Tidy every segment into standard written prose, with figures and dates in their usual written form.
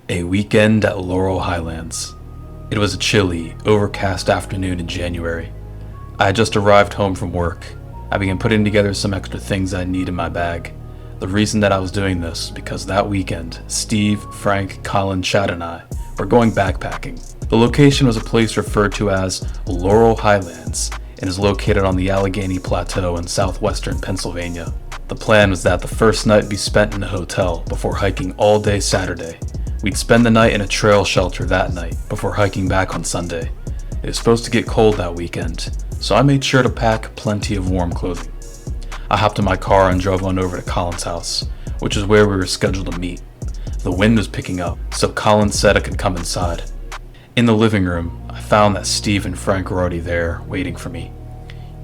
A weekend at Laurel, Highlands. It was a chilly, overcast afternoon in January. I had just arrived home from work. I began putting together some extra things I need in my bag. The reason that I was doing this, because that weekend, Steve, Frank, Colin, Chad, and I were going backpacking. The location was a place referred to as Laurel Highlands and is located on the Allegheny Plateau in southwestern Pennsylvania. The plan was that the first night be spent in a hotel before hiking all day Saturday. We'd spend the night in a trail shelter that night before hiking back on Sunday. It was supposed to get cold that weekend, so I made sure to pack plenty of warm clothing. I hopped in my car and drove on over to Colin's house, which is where we were scheduled to meet. The wind was picking up, so Colin said I could come inside. In the living room, I found that Steve and Frank were already there, waiting for me.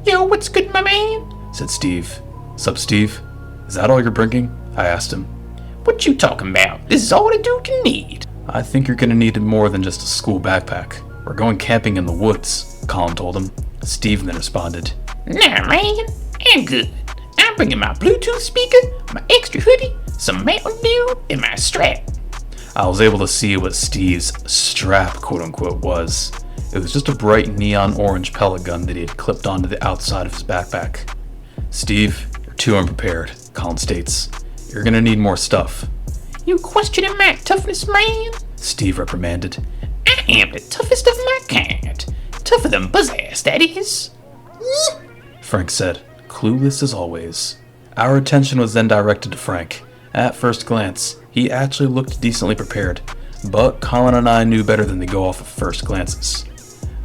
"Yo, what's good, my man?" said Steve. "Sup, Steve? Is that all you're bringing?" I asked him. "What you talking about? This is all a dude can need." "I think you're gonna need more than just a school backpack. We're going camping in the woods," Colin told him. Steve then responded, "Nah, man, I'm good. I'm bringing my Bluetooth speaker, my extra hoodie, some Mountain Dew, and my strap." I was able to see what Steve's strap, quote-unquote, was. It was just a bright neon orange pellet gun that he had clipped onto the outside of his backpack. "Steve, you're too unprepared," Colin states. "You're gonna need more stuff." "You questioning my toughness, man?" Steve reprimanded. "I am the toughest of my kind. Tougher than buzz-ass, that is." Frank said, clueless as always. Our attention was then directed to Frank. At first glance, he actually looked decently prepared, but Colin and I knew better than to go off of first glances.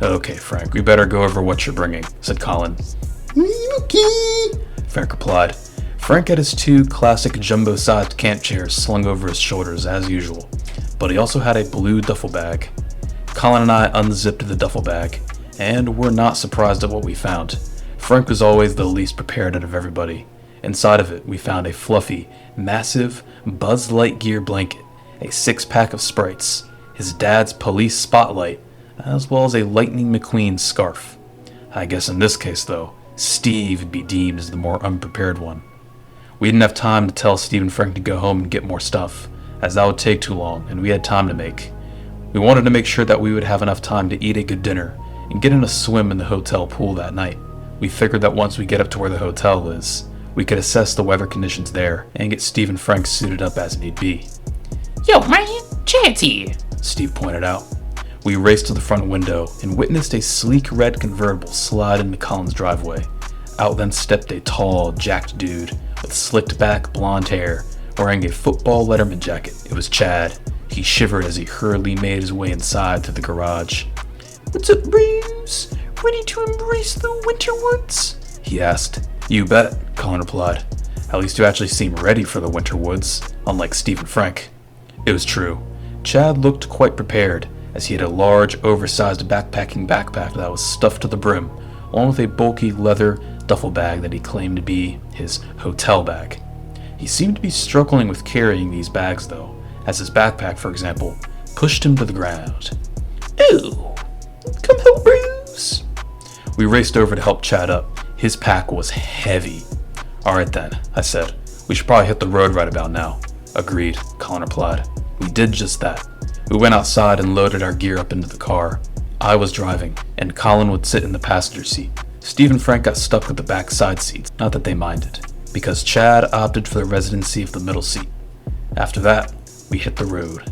"Okay, Frank, we better go over what you're bringing," said Colin. "Okay," Frank replied. Frank had his two classic jumbo-sized camp chairs slung over his shoulders as usual, but he also had a blue duffel bag. Colin and I unzipped the duffel bag, and were not surprised at what we found. Frank was always the least prepared out of everybody. Inside of it, we found a fluffy, massive Buzz Lightyear blanket, a 6-pack of Sprites, his dad's police spotlight, as well as a Lightning McQueen scarf. I guess in this case, though, Steve would be deemed as the more unprepared one. We didn't have time to tell Steve and Frank to go home and get more stuff, as that would take too long, and we had time to make. We wanted to make sure that we would have enough time to eat a good dinner and get in a swim in the hotel pool that night. We figured that once we get up to where the hotel is, we could assess the weather conditions there and get Steve and Frank suited up as need be. "Yo, man, Chad's here," Steve pointed out. We raced to the front window and witnessed a sleek red convertible slide into Colin's driveway. Out then stepped a tall, jacked dude with slicked back blonde hair, wearing a football letterman jacket. It was Chad. He shivered as he hurriedly made his way inside to the garage. "What's up, Bruce? Ready to embrace the winter woods?" he asked. "You bet," Colin replied. "At least you actually seem ready for the winter woods, unlike Steve and Frank." It was true. Chad looked quite prepared, as he had a large, oversized backpacking backpack that was stuffed to the brim, along with a bulky leather duffel bag that he claimed to be his hotel bag. He seemed to be struggling with carrying these bags, though, as his backpack, for example, pushed him to the ground. "Ooh, come help Bruce." We raced over to help Chad up. His pack was heavy. "Alright then," I said. "We should probably hit the road right about now." "Agreed," Colin replied. We did just that. We went outside and loaded our gear up into the car. I was driving, and Colin would sit in the passenger seat. Steve and Frank got stuck with the back side seats, not that they minded, because Chad opted for the residency of the middle seat. After that, we hit the road.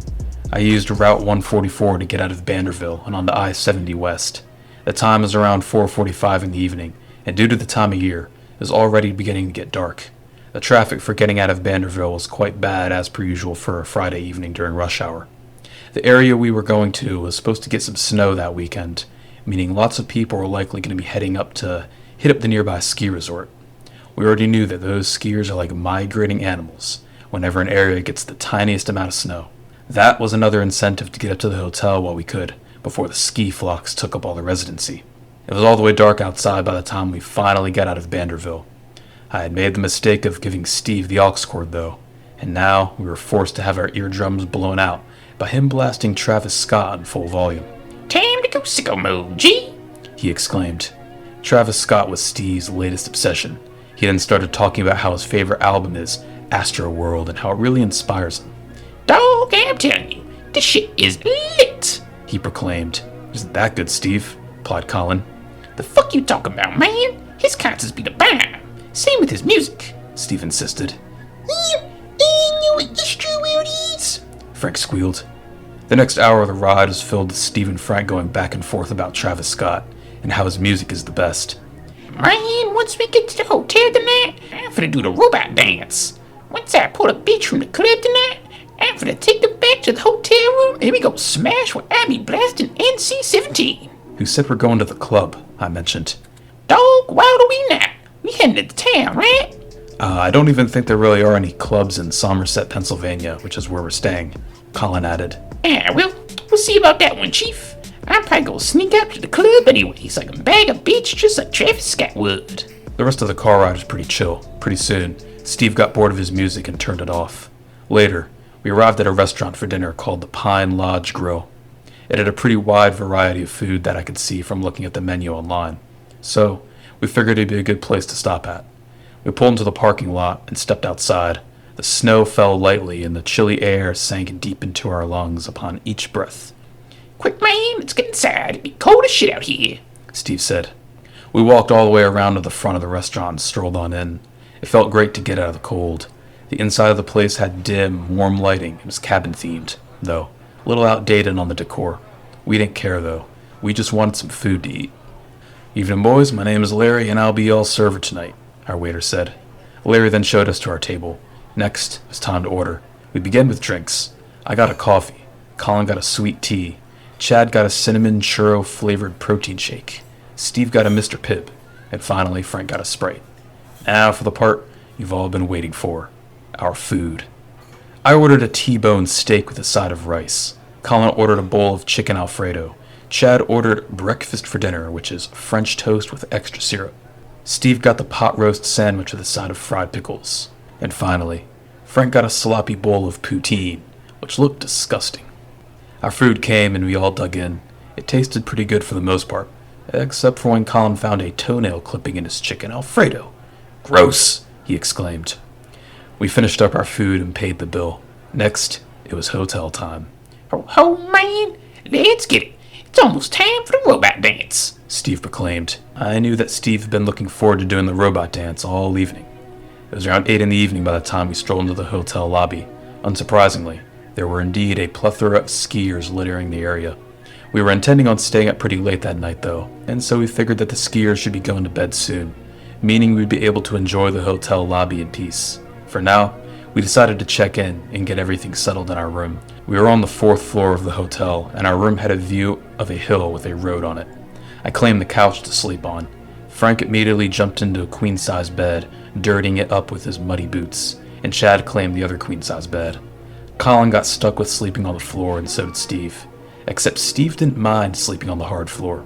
I used Route 144 to get out of Vanderbilt and onto I-70 West. The time was around 4:45 in the evening, and due to the time of year, it was already beginning to get dark. The traffic for getting out of Vanderbilt was quite bad as per usual for a Friday evening during rush hour. The area we were going to was supposed to get some snow that weekend, meaning lots of people were likely going to be heading up to hit up the nearby ski resort. We already knew that those skiers are like migrating animals whenever an area gets the tiniest amount of snow. That was another incentive to get up to the hotel while we could, before the ski flocks took up all the residency. It was all the way dark outside by the time we finally got out of Vanderbilt. I had made the mistake of giving Steve the aux cord, though, and now we were forced to have our eardrums blown out by him blasting Travis Scott in full volume. "Time to go sicko mode, G," he exclaimed. Travis Scott was Steve's latest obsession. He then started talking about how his favorite album is Astro World and how it really inspires him. "Dog, I'm telling you, this shit is lit, he proclaimed. Isn't that good, Steve? Replied Colin. The fuck you talking about, man? His concerts be the bomb. Same with his music, Steve insisted. Strawberries, Frank squealed. The next hour of the ride was filled with Steve and Frank going back and forth about Travis Scott and how his music is the best. Man, once we get to the hotel tonight, I'm finna do the robot dance. Once I pull the bitch from the club tonight, I'm finna take her back to the hotel room and we go smash where I be blasting NC-17. Who said we're going to the club? I mentioned. Dog, wild are we now? We heading to town, right? I don't even think there really are any clubs in Somerset, Pennsylvania, which is where we're staying, Colin added. We'll see about that one, Chief. I'm probably gonna sneak out to the club anyways, like a bag of bitch, just like Travis Scott would. The rest of the car ride was pretty chill. Pretty soon, Steve got bored of his music and turned it off. Later, we arrived at a restaurant for dinner called the Pine Lodge Grill. It had a pretty wide variety of food that I could see from looking at the menu online. So, we figured it'd be a good place to stop at. We pulled into the parking lot and stepped outside. The snow fell lightly and the chilly air sank deep into our lungs upon each breath. Quick, man, let's get inside. It'd be cold as shit out here, Steve said. We walked all the way around to the front of the restaurant and strolled on in. It felt great to get out of the cold. The inside of the place had dim, warm lighting and was cabin-themed, though a little outdated on the decor. We didn't care, though. We just wanted some food to eat. Evening, boys. My name is Larry, and I'll be y'all's server tonight, our waiter said. Larry then showed us to our table. Next, it was time to order. We began with drinks. I got a coffee. Colin got a sweet tea. Chad got a cinnamon churro-flavored protein shake. Steve got a Mr. Pibb. And finally, Frank got a Sprite. Now for the part you've all been waiting for. Our food. I ordered a T-bone steak with a side of rice. Colin ordered a bowl of chicken Alfredo. Chad ordered breakfast for dinner, which is French toast with extra syrup. Steve got the pot roast sandwich with a side of fried pickles. And finally, Frank got a sloppy bowl of poutine, which looked disgusting. Our food came and we all dug in. It tasted pretty good for the most part, except for when Colin found a toenail clipping in his chicken Alfredo. Gross, he exclaimed. We finished up our food and paid the bill. Next, it was hotel time. Oh man, let's get it. It's almost time for the robot dance, Steve proclaimed. I knew that Steve had been looking forward to doing the robot dance all evening. It was around 8 in the evening by the time we strolled into the hotel lobby. Unsurprisingly, there were indeed a plethora of skiers littering the area. We were intending on staying up pretty late that night though, and so we figured that the skiers should be going to bed soon, meaning we'd be able to enjoy the hotel lobby in peace. For now, we decided to check in and get everything settled in our room. We were on the 4th floor of the hotel, and our room had a view of a hill with a road on it. I claimed the couch to sleep on. Frank immediately jumped into a queen-size bed, dirtying it up with his muddy boots, and Chad claimed the other queen-size bed. Colin got stuck with sleeping on the floor, and so did Steve. Except Steve didn't mind sleeping on the hard floor.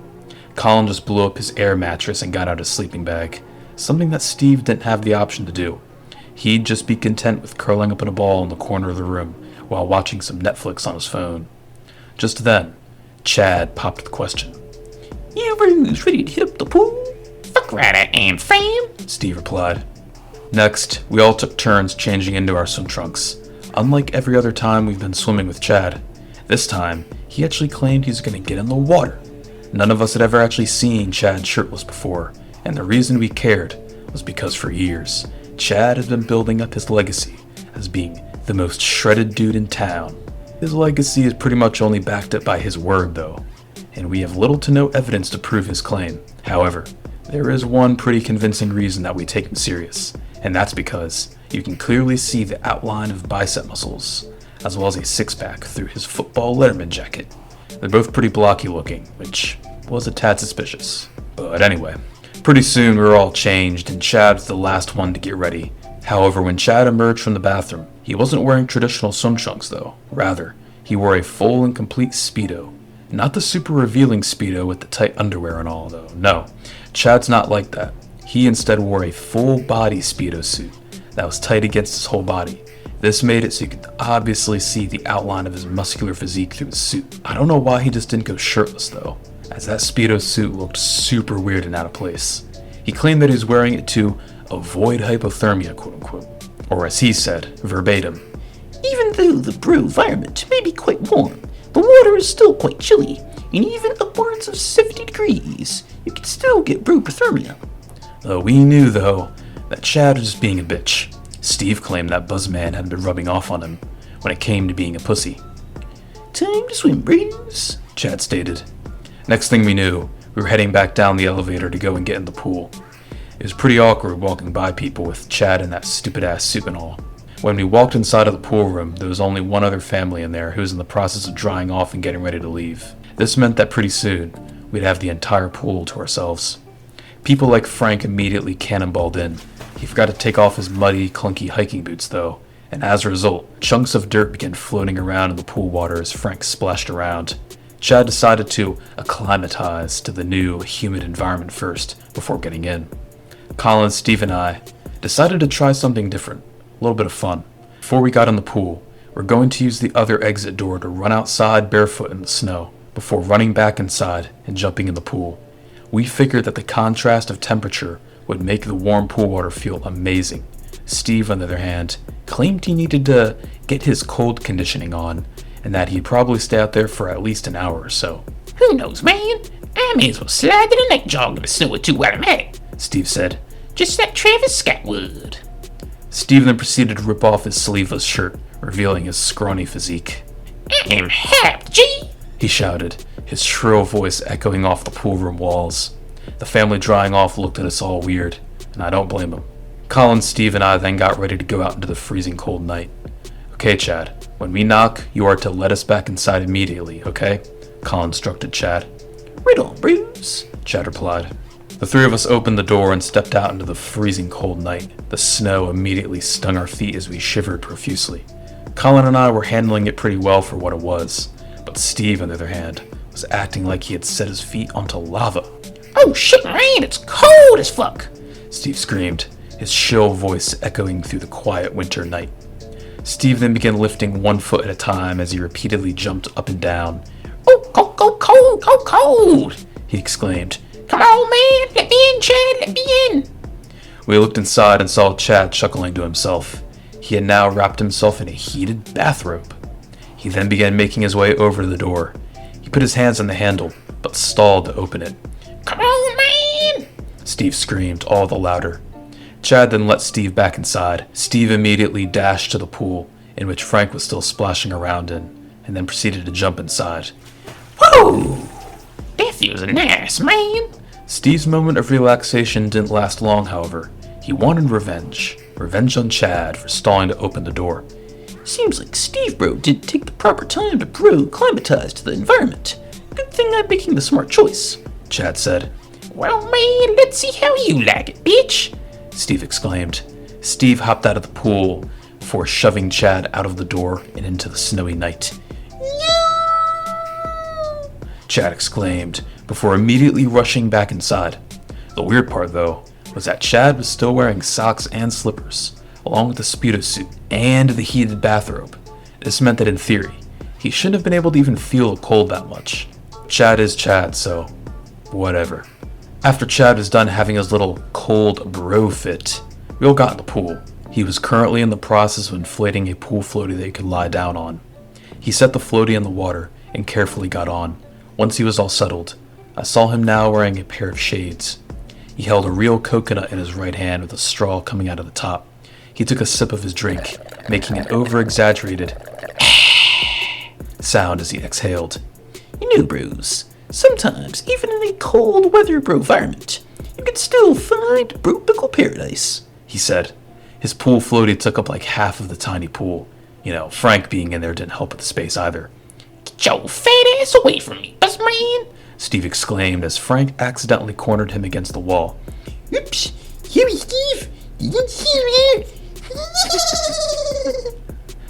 Colin just blew up his air mattress and got out his sleeping bag, something that Steve didn't have the option to do. He'd just be content with curling up in a ball in the corner of the room while watching some Netflix on his phone. Just then, Chad popped the question. Everyone's ready to hit up the pool? Fuck right I am, fam, Steve replied. Next, we all took turns changing into our swim trunks. Unlike every other time we've been swimming with Chad, this time he actually claimed he's going to get in the water. None of us had ever actually seen Chad shirtless before, and the reason we cared was because for years, Chad has been building up his legacy as being the most shredded dude in town. His legacy is pretty much only backed up by his word though, and we have little to no evidence to prove his claim. However, there is one pretty convincing reason that we take him serious, and that's because you can clearly see the outline of bicep muscles, as well as a six-pack through his football Letterman jacket. They're both pretty blocky looking, which was a tad suspicious. But anyway, pretty soon we were all changed, and Chad was the last one to get ready. However, when Chad emerged from the bathroom, he wasn't wearing traditional swim trunks though. Rather, he wore a full and complete Speedo. Not the super revealing Speedo with the tight underwear and all though. No, Chad's not like that. He instead wore a full body Speedo suit that was tight against his whole body. This made it so you could obviously see the outline of his muscular physique through the suit. I don't know why he just didn't go shirtless though, as that Speedo suit looked super weird and out of place. He claimed that he was wearing it to avoid hypothermia, quote unquote. Or as he said, verbatim, Even though the brew environment may be quite warm, the water is still quite chilly, and even upwards of 70 degrees, you can still get brewpothermia. We knew, though, that Chad was just being a bitch. Steve claimed that Buzzman had been rubbing off on him when it came to being a pussy. Time to swim, brews, Chad stated. Next thing we knew, we were heading back down the elevator to go and get in the pool. It was pretty awkward walking by people with Chad in that stupid-ass suit and all. When we walked inside of the pool room, there was only one other family in there who was in the process of drying off and getting ready to leave. This meant that pretty soon, we'd have the entire pool to ourselves. People like Frank immediately cannonballed in. He forgot to take off his muddy, clunky hiking boots, though, and as a result, chunks of dirt began floating around in the pool water as Frank splashed around. Chad decided to acclimatize to the new, humid environment first, before getting in. Colin, Steve, and I decided to try something different. A little bit of fun. Before we got in the pool, we're going to use the other exit door to run outside barefoot in the snow, before running back inside and jumping in the pool. We figured that the contrast of temperature would make the warm pool water feel amazing. Steve, on the other hand, claimed he needed to get his cold conditioning on, and that he'd probably stay out there for at least an hour or so. Who knows, man? I may as well slide to the night jog in the snow or two while I'm at it, Steve said. Just like Travis Scott would. Steve then proceeded to rip off his sleeveless shirt, revealing his scrawny physique. I am hyped, G! He shouted, his shrill voice echoing off the pool room walls. The family drying off looked at us all weird, and I don't blame them. Colin, Steve, and I then got ready to go out into the freezing cold night. Okay, Chad, when we knock, you are to let us back inside immediately, okay? Colin instructed Chad. Right on, Bruce, Chad replied. The three of us opened the door and stepped out into the freezing cold night. The snow immediately stung our feet as we shivered profusely. Colin and I were handling it pretty well for what it was, but Steve, on the other hand, was acting like he had set his feet onto lava. Oh shit, man, it's cold as fuck! Steve screamed, his shrill voice echoing through the quiet winter night. Steve then began lifting one foot at a time as he repeatedly jumped up and down. Oh, cold, He exclaimed. Come on, man, let me in, Chad, let me in. We looked inside and saw Chad chuckling to himself. He had now wrapped himself in a heated bathrobe. He then began making his way over to the door. He put his hands on the handle, but stalled to open it. Come on, man! Steve screamed all the louder. Chad then let Steve back inside. Steve immediately dashed to the pool, in which Frank was still splashing around in, and then proceeded to jump inside. Whoa! That feels nice, man! Steve's moment of relaxation didn't last long, however. He wanted revenge. Revenge on Chad for stalling to open the door. Seems like Steve bro didn't take the proper time to acclimatize to the environment. Good thing I'm making the smart choice, Chad said. Well, man, let's see how you like it, bitch, Steve exclaimed. Steve hopped out of the pool before shoving Chad out of the door and into the snowy night. No! Chad exclaimed before immediately rushing back inside. The weird part, though, was that Chad was still wearing socks and slippers, along with the Speedo suit and the heated bathrobe. This meant that in theory, he shouldn't have been able to even feel the cold that much. Chad is Chad, so whatever. After Chad was done having his little cold bro fit, we all got in the pool. He was currently in the process of inflating a pool floaty that he could lie down on. He set the floaty in the water and carefully got on. Once he was all settled, I saw him now wearing a pair of shades. He held a real coconut in his right hand with a straw coming out of the top. He took a sip of his drink, making an over-exaggerated sound as he exhaled. You know, bros, sometimes, even in a cold weather bro environment, you can still find tropical paradise, he said. His pool floaty took up like half of the tiny pool. You know, Frank being in there didn't help with the space either. Get your fat ass away from me, bus man, Steve exclaimed as Frank accidentally cornered him against the wall. Oops, here Steve, you didn't see me.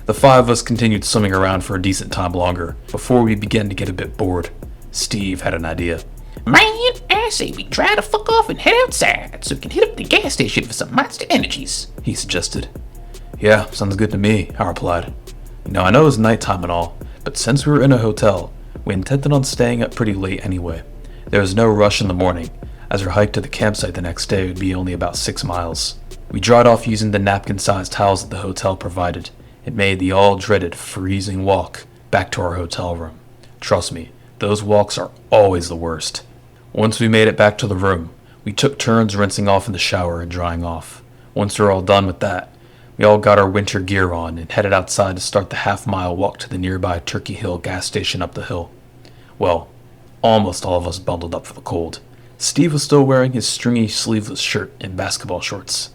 The five of us continued swimming around for a decent time longer before we began to get a bit bored. Steve had an idea. Man, I say we try to fuck off and head outside so we can hit up the gas station for some Monster Energies, he suggested. Yeah, sounds good to me, I replied. You know, I know it's nighttime and all, but since we were in a hotel, we intended on staying up pretty late anyway. There was no rush in the morning, as our hike to the campsite the next day would be only about 6 miles. We dried off using the napkin-sized towels that the hotel provided, It made the all-dreaded freezing walk back to our hotel room. Trust me, those walks are always the worst. Once we made it back to the room, we took turns rinsing off in the shower and drying off. Once we were all done with that, we all got our winter gear on and headed outside to start the half-mile walk to the nearby Turkey Hill gas station up the hill. Well, almost all of us bundled up for the cold. Steve was still wearing his stringy sleeveless shirt and basketball shorts.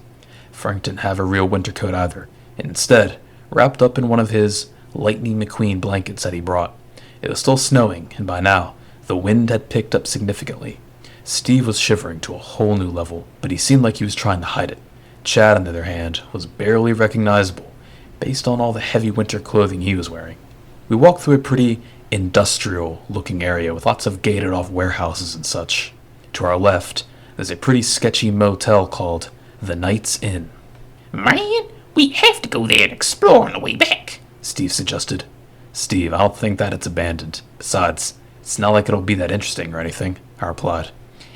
Frank didn't have a real winter coat either, and instead, wrapped up in one of his Lightning McQueen blankets that he brought. It was still snowing, and by now, the wind had picked up significantly. Steve was shivering to a whole new level, but he seemed like he was trying to hide it. Chad, on the other hand, was barely recognizable, based on all the heavy winter clothing he was wearing. We walked through a pretty industrial-looking area with lots of gated-off warehouses and such. To our left, there's a pretty sketchy motel called the Knight's Inn. Man, we have to go there and explore on the way back, Steve suggested. Steve, I don't think that it's abandoned. Besides, it's not like it'll be that interesting or anything, I replied.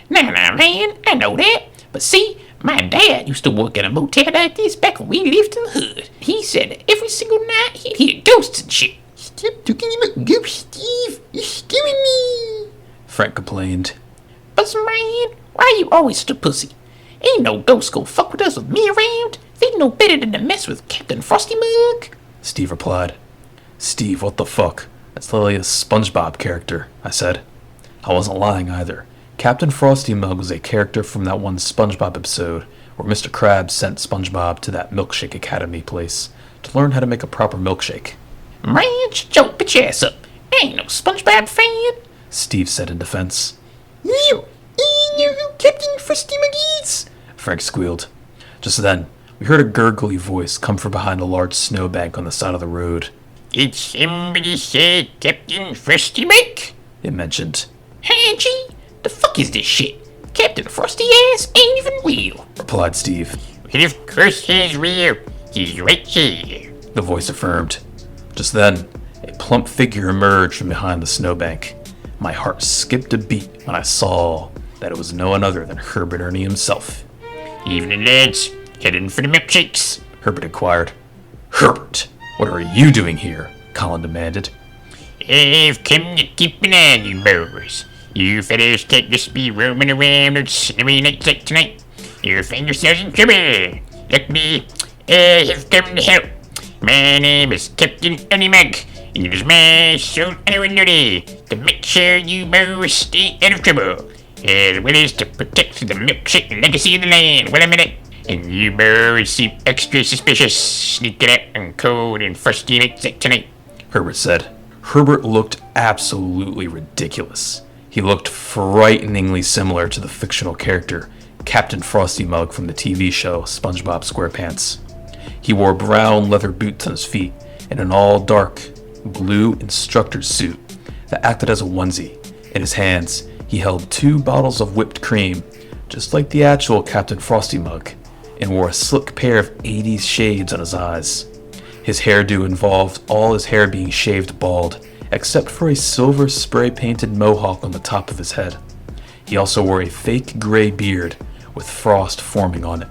Nah, man, I know that. But see, my dad used to work in a motel like this back when we lived in the hood. He said that every single night he'd hear ghosts and shit. Stop talking about ghosts, Steve. You're scaring me. Frank complained. But man, why you always such a pussy? Ain't no ghost gonna fuck with us with me around. They know better than to mess with Captain Frosty Mug. Steve replied. Steve, what the fuck? That's literally a SpongeBob character, I said. I wasn't lying either. Captain Frosty Mug was a character from that one SpongeBob episode where Mr. Krabs sent SpongeBob to that milkshake academy place to learn how to make a proper milkshake. Man, shut your bitch ass up. I ain't no SpongeBob fan, Steve said in defense. You, Captain Frosty Muggies, Frank squealed. Just then, we heard a gurgly voice come from behind a large snowbank on the side of the road. Did somebody say Captain Frosty Mug? It mentioned. Hey, G, the fuck is this shit? Captain Frosty ass ain't even real, Replied Steve. Well, of course he's real. He's right here, The voice affirmed. Just then, a plump figure emerged from behind the snowbank. My heart skipped a beat when I saw that it was no one other than Herbert Ernie himself. Evening, lads. Heading for the milkshakes? Herbert inquired. Herbert, what are you doing here? Colin demanded. I've come to keep an eye on you boys. You fellas can't just be roaming around on snowy nights like tonight. You'll find yourselves in trouble. Like me, I have come to help. My name is Captain Honeymug, and it is my sole honor and duty to make sure you boys stay out of trouble, as well as to protect the milkshake legacy of the land while I'm in it. And you boys seem extra suspicious, sneaking out on cold and frosty nights like tonight, Herbert said. Herbert looked absolutely ridiculous. He looked frighteningly similar to the fictional character Captain Frosty Mug from the TV show SpongeBob SquarePants. He wore brown leather boots on his feet and an all-dark blue instructor's suit that acted as a onesie. In his hands, he held 2 bottles of whipped cream, just like the actual Captain Frosty Mug, and wore a slick pair of 80s shades on his eyes. His hairdo involved all his hair being shaved bald, except for a silver spray-painted mohawk on the top of his head. He also wore a fake gray beard with frost forming on it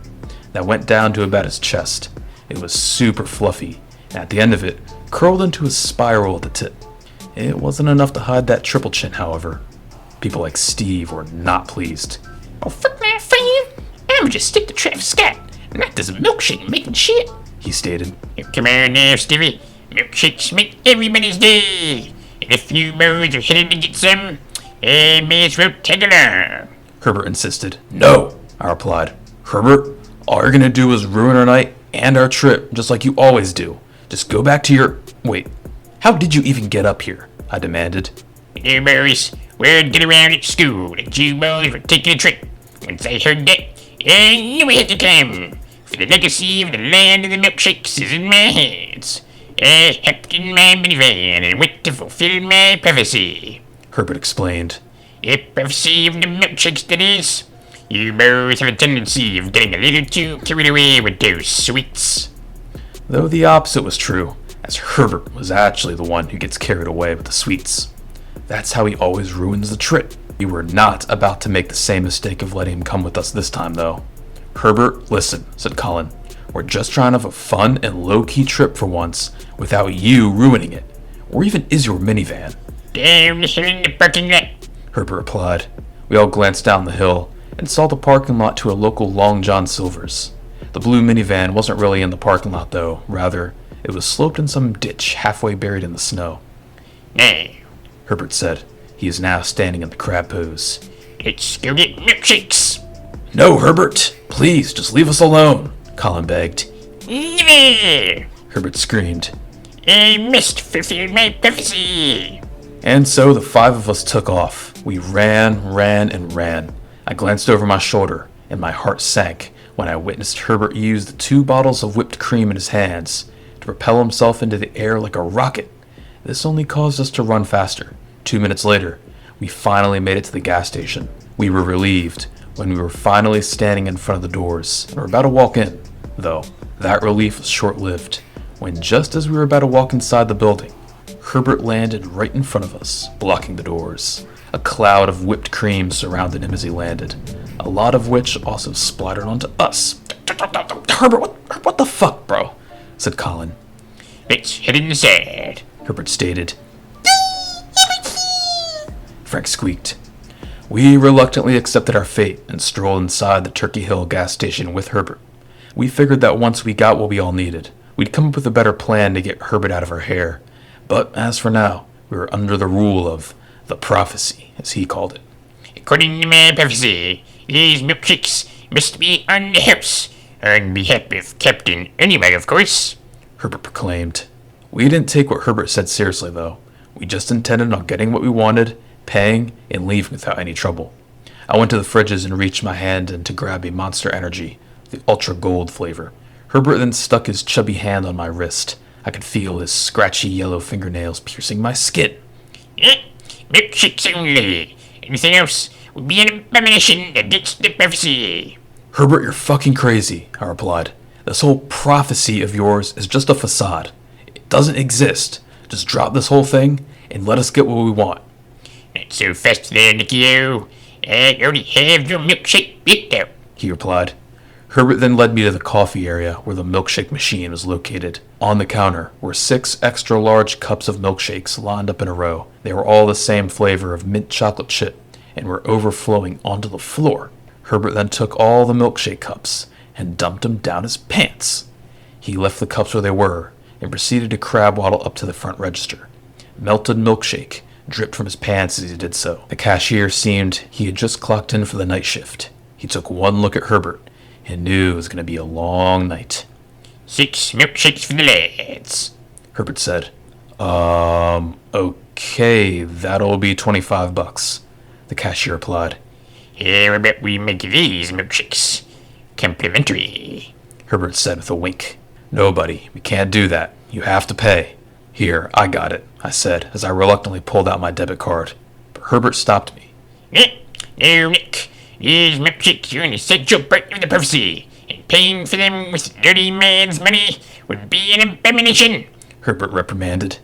that went down to about his chest. It was super fluffy, and at the end of it, curled into a spiral at the tip. It wasn't enough to hide that triple chin, however. People like Steve were not pleased. Oh, fuck that, fan. I'ma just stick to Travis Scott, not this milkshake making shit, He stated. Come on now, Stevie. Milkshakes make everybody's day. And if you boys are headed to get some, I may as well tag along. Herbert insisted. No, I replied. Herbert, all you're gonna do is ruin our night and our trip, just like you always do. Just go back to your... Wait, how did you even get up here? I demanded. You boys, word get around at school that you boys were taking a trip. Once I heard that, I knew I had to come. For the legacy of the land of the milkshakes is in my hands. I hopped in my minivan and went to fulfill my prophecy. Herbert explained. The prophecy of the milkshakes, that is. You boys have a tendency of getting a little too carried away with those sweets. Though the opposite was true, as Herbert was actually the one who gets carried away with the sweets. That's how he always ruins the trip. We were not about to make the same mistake of letting him come with us this time, though. Herbert, listen, said Colin. We're just trying to have a fun and low-key trip for once without you ruining it. Where even is your minivan? Down the hill in the parking lot. Herbert replied. We all glanced down the hill and saw the parking lot to a local Long John Silver's. The blue minivan wasn't really in the parking lot though, rather, it was sloped in some ditch halfway buried in the snow. Now, Herbert said. He is now standing in the crab pose. let's go get milkshakes. No, Herbert! Please, just leave us alone, Colin begged. Never! Herbert screamed. I must fulfill my prophecy. And so the five of us took off. We ran, and ran. I glanced over my shoulder, and my heart sank when I witnessed Herbert use the 2 bottles of whipped cream in his hands to propel himself into the air like a rocket. This only caused us to run faster. 2 minutes later, we finally made it to the gas station. We were relieved when we were finally standing in front of the doors and were about to walk in. Though, that relief was short-lived, when just as we were about to walk inside the building, Herbert landed right in front of us, blocking the doors. A cloud of whipped cream surrounded him as he landed, a lot of which also splattered onto us. Herbert, what the fuck, bro? Said Colin. Let's head inside. Herbert stated. Frank squeaked. We reluctantly accepted our fate and strolled inside the Turkey Hill gas station with Herbert. We figured that once we got what we all needed, we'd come up with a better plan to get Herbert out of our hair. But as for now, we were under the rule of the prophecy, as he called it. According to my prophecy, these milkshakes must be on the house, on behalf of Captain Anyway, of course. Herbert proclaimed. We didn't take what Herbert said seriously, though. We just intended on getting what we wanted, paying, and leaving without any trouble. I went to the fridges and reached my hand in to grab a Monster Energy, the Ultra Gold flavor. Herbert then stuck his chubby hand on my wrist. I could feel his scratchy yellow fingernails piercing my skin. Milkshakes only. Anything else would be an abomination against the prophecy. Herbert, you're fucking crazy, I replied. This whole prophecy of yours is just a facade. It doesn't exist. Just drop this whole thing and let us get what we want. Not so fast there, Nicky-o. I already have your milkshake picked out, He replied. Herbert then led me to the coffee area where the milkshake machine was located. On the counter were 6 extra large cups of milkshakes lined up in a row. They were all the same flavor of mint chocolate chip and were overflowing onto the floor. Herbert then took all the milkshake cups and dumped them down his pants. He left the cups where they were and proceeded to crab waddle up to the front register. Melted milkshake dripped from his pants as he did so. The cashier seemed he had just clocked in for the night shift. He took one look at Herbert and knew it was going to be a long night. 6 milkshakes for the lads, Herbert said. Okay, that'll be $25. The cashier replied. How about we make these milkshakes complimentary? Herbert said with a wink. No, buddy, we can't do that. You have to pay. Here, I got it, I said as I reluctantly pulled out my debit card. But Herbert stopped me. No, Nick. These milkshakes are an essential part of the prophecy, and paying for them with dirty man's money would be an abomination, Herbert reprimanded.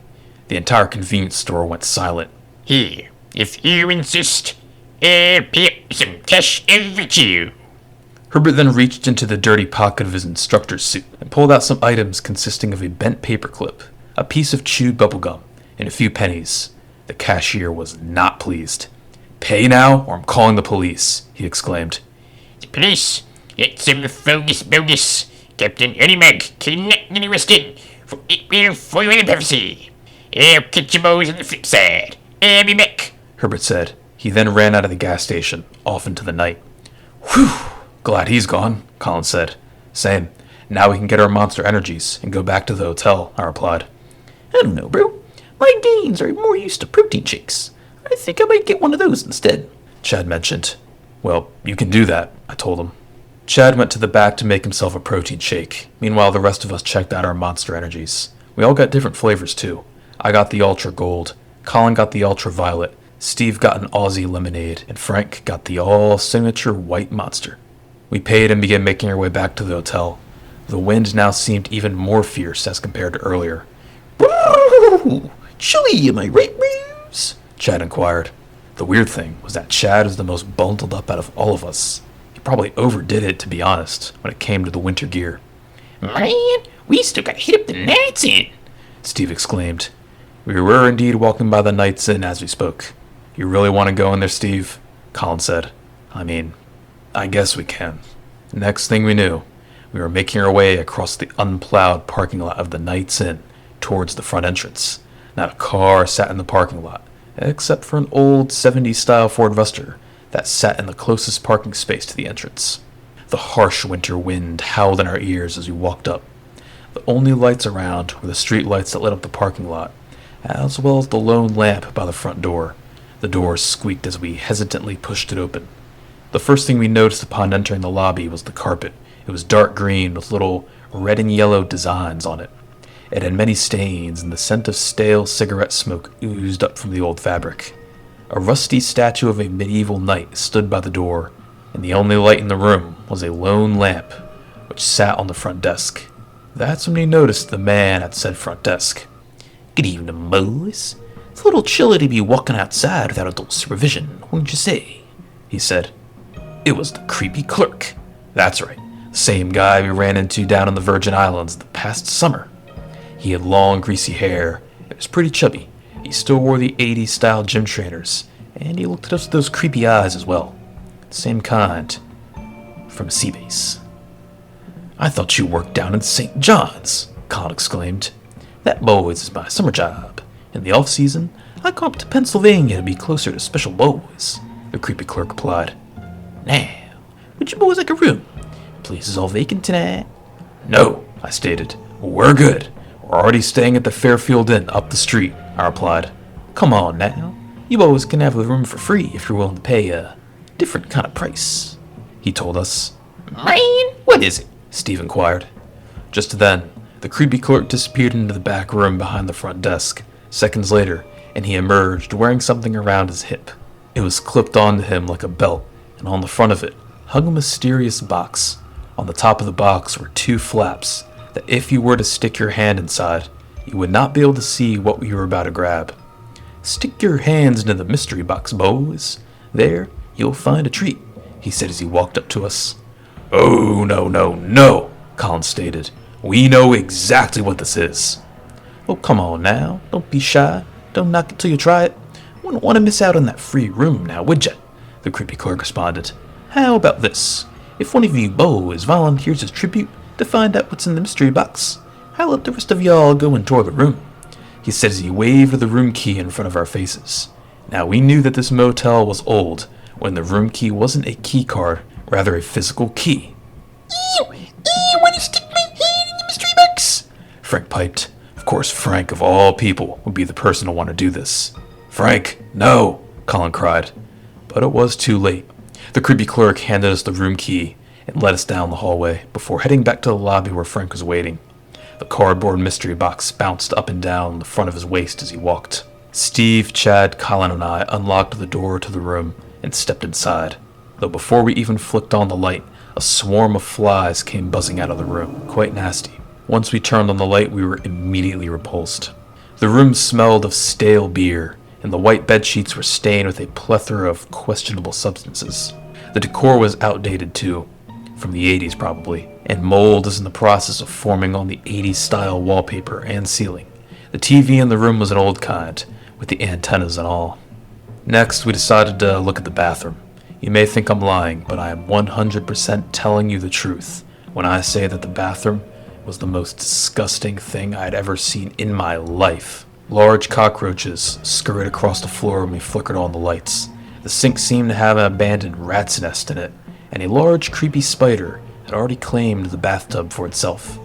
The entire convenience store went silent. Here, if you insist, I'll pay up some cash and reach you. Herbert then reached into the dirty pocket of his instructor's suit and pulled out some items consisting of a bent paperclip, a piece of chewed bubblegum, and a few pennies. The cashier was not pleased. Pay now, or I'm calling the police, he exclaimed. The police? It's some bogus. Captain Eddymug cannot get arrested, for it will foil the prophecy. I'll catch you boys on the flip side. I'll be back, Herbert said. He then ran out of the gas station, off into the night. Whew, glad he's gone, Colin said. Same. Now we can get our Monster Energies and go back to the hotel, I replied. I don't know, bro. My gains are more used to protein shakes. I think I might get one of those instead, Chad mentioned. Well, you can do that, I told him. Chad went to the back to make himself a protein shake. Meanwhile, the rest of us checked out our Monster Energies. We all got different flavors, too. I got the Ultra Gold. Colin got the Ultra Violet. Steve got an Aussie Lemonade. And Frank got the all-signature White Monster. We paid and began making our way back to the hotel. The wind now seemed even more fierce as compared to earlier. Whoa! Chilly, am I right, Bruce? Chad inquired. The weird thing was that Chad was the most bundled up out of all of us. He probably overdid it, to be honest, when it came to the winter gear. Man, we still gotta hit up the Night's Inn, Steve exclaimed. We were indeed walking by the Night's Inn as we spoke. You really want to go in there, Steve? Colin said. I guess we can. Next thing we knew, we were making our way across the unplowed parking lot of the Night's Inn towards the front entrance. Not a car sat in the parking lot, except for an old 70s-style Ford Ruster that sat in the closest parking space to the entrance. The harsh winter wind howled in our ears as we walked up. The only lights around were the street lights that lit up the parking lot, as well as the lone lamp by the front door. The door squeaked as we hesitantly pushed it open. The first thing we noticed upon entering the lobby was the carpet. It was dark green with little red and yellow designs on it. It had many stains, and the scent of stale cigarette smoke oozed up from the old fabric. A rusty statue of a medieval knight stood by the door, and the only light in the room was a lone lamp, which sat on the front desk. That's when we noticed the man at said front desk. Good evening, boys. It's a little chilly to be walking outside without adult supervision, wouldn't you say? He said. It was the creepy clerk. That's right, the same guy we ran into down in the Virgin Islands the past summer. He had long, greasy hair. It was pretty chubby. He still wore the 80s style gym trainers, and he looked at us with those creepy eyes as well. Same kind from Seabase. I thought you worked down in St. John's, Colin exclaimed. That, boys, is my summer job. In the off-season, I come up to Pennsylvania to be closer to special boys, the creepy clerk replied. Now, would you boys like a room? Place is all vacant tonight. No, I stated. We're good. We're already staying at the Fairfield Inn up the street, I replied. Come on now. You boys can have the room for free if you're willing to pay a different kind of price, he told us. Man, what is it? Steve inquired. Just then, the creepy clerk disappeared into the back room behind the front desk. Seconds later, and he emerged wearing something around his hip. It was clipped onto him like a belt, and on the front of it hung a mysterious box. On the top of the box were two flaps that if you were to stick your hand inside, you would not be able to see what you were about to grab. Stick your hands into the mystery box, boys. There, you'll find a treat, he said as he walked up to us. Oh, no, Colin stated. We know exactly what this is. Oh, come on now. Don't be shy. Don't knock it till you try it. Wouldn't want to miss out on that free room now, would ya? The creepy clerk responded. How about this? If one of you boys volunteers as tribute to find out what's in the mystery box, I'll let the rest of y'all go and tour the room, he said as he waved the room key in front of our faces. Now we knew that this motel was old when the room key wasn't a key card, rather a physical key. I want to stick my hand in the mystery box, Frank piped. Of course, Frank, of all people, would be the person to want to do this. Frank, no, Colin cried. But it was too late. The creepy clerk handed us the room key and led us down the hallway before heading back to the lobby where Frank was waiting. The cardboard mystery box bounced up and down the front of his waist as he walked. Steve, Chad, Colin, and I unlocked the door to the room and stepped inside. Though before we even flicked on the light, a swarm of flies came buzzing out of the room, quite nasty. Once we turned on the light, we were immediately repulsed. The room smelled of stale beer, and the white bedsheets were stained with a plethora of questionable substances. The decor was outdated too, from the 80s probably, and mold is in the process of forming on the 80s style wallpaper and ceiling. The TV in the room was an old kind, with the antennas and all. Next, we decided to look at the bathroom. You may think I'm lying, but I am 100% telling you the truth when I say that the bathroom was the most disgusting thing I had ever seen in my life. Large cockroaches scurried across the floor when we flickered on the lights. The sink seemed to have an abandoned rat's nest in it, and a large creepy spider had already claimed the bathtub for itself.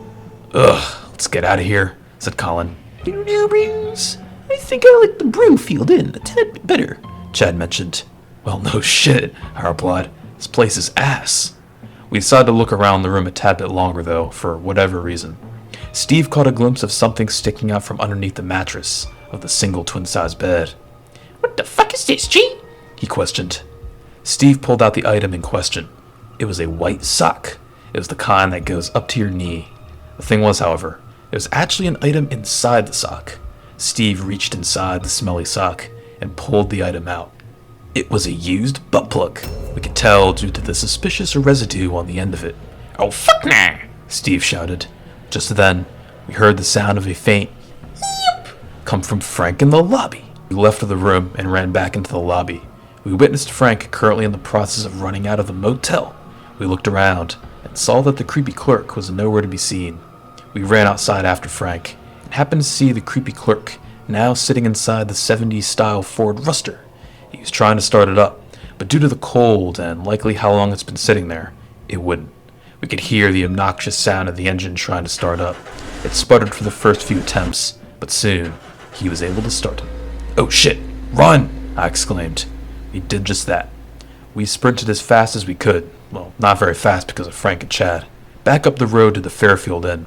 Ugh, let's get out of here, said Colin. I think I like the Broomfield Inn a tad bit better, Chad mentioned. Well, no shit, I replied. This place is ass. We decided to look around the room a tad bit longer, though, for whatever reason. Steve caught a glimpse of something sticking out from underneath the mattress of the single twin-size bed. What the fuck is this, G? He questioned. Steve pulled out the item in question. It was a white sock. It was the kind that goes up to your knee. The thing was, however, it was actually an item inside the sock. Steve reached inside the smelly sock and pulled the item out. It was a used butt plug. We could tell due to the suspicious residue on the end of it. Oh, fuck nah, Steve shouted. Just then, we heard the sound of a faint "Yep" come from Frank in the lobby. We left the room and ran back into the lobby. We witnessed Frank currently in the process of running out of the motel. We looked around and saw that the creepy clerk was nowhere to be seen. We ran outside after Frank and happened to see the creepy clerk now sitting inside the 70s style Ford Ruster. He was trying to start it up, but due to the cold and likely how long it's been sitting there, it wouldn't. We could hear the obnoxious sound of the engine trying to start up. It sputtered for the first few attempts, but soon he was able to start it. "Oh shit, run!" I exclaimed. We did just that. We sprinted as fast as we could. Well, not very fast because of Frank and Chad. Back up the road to the Fairfield Inn.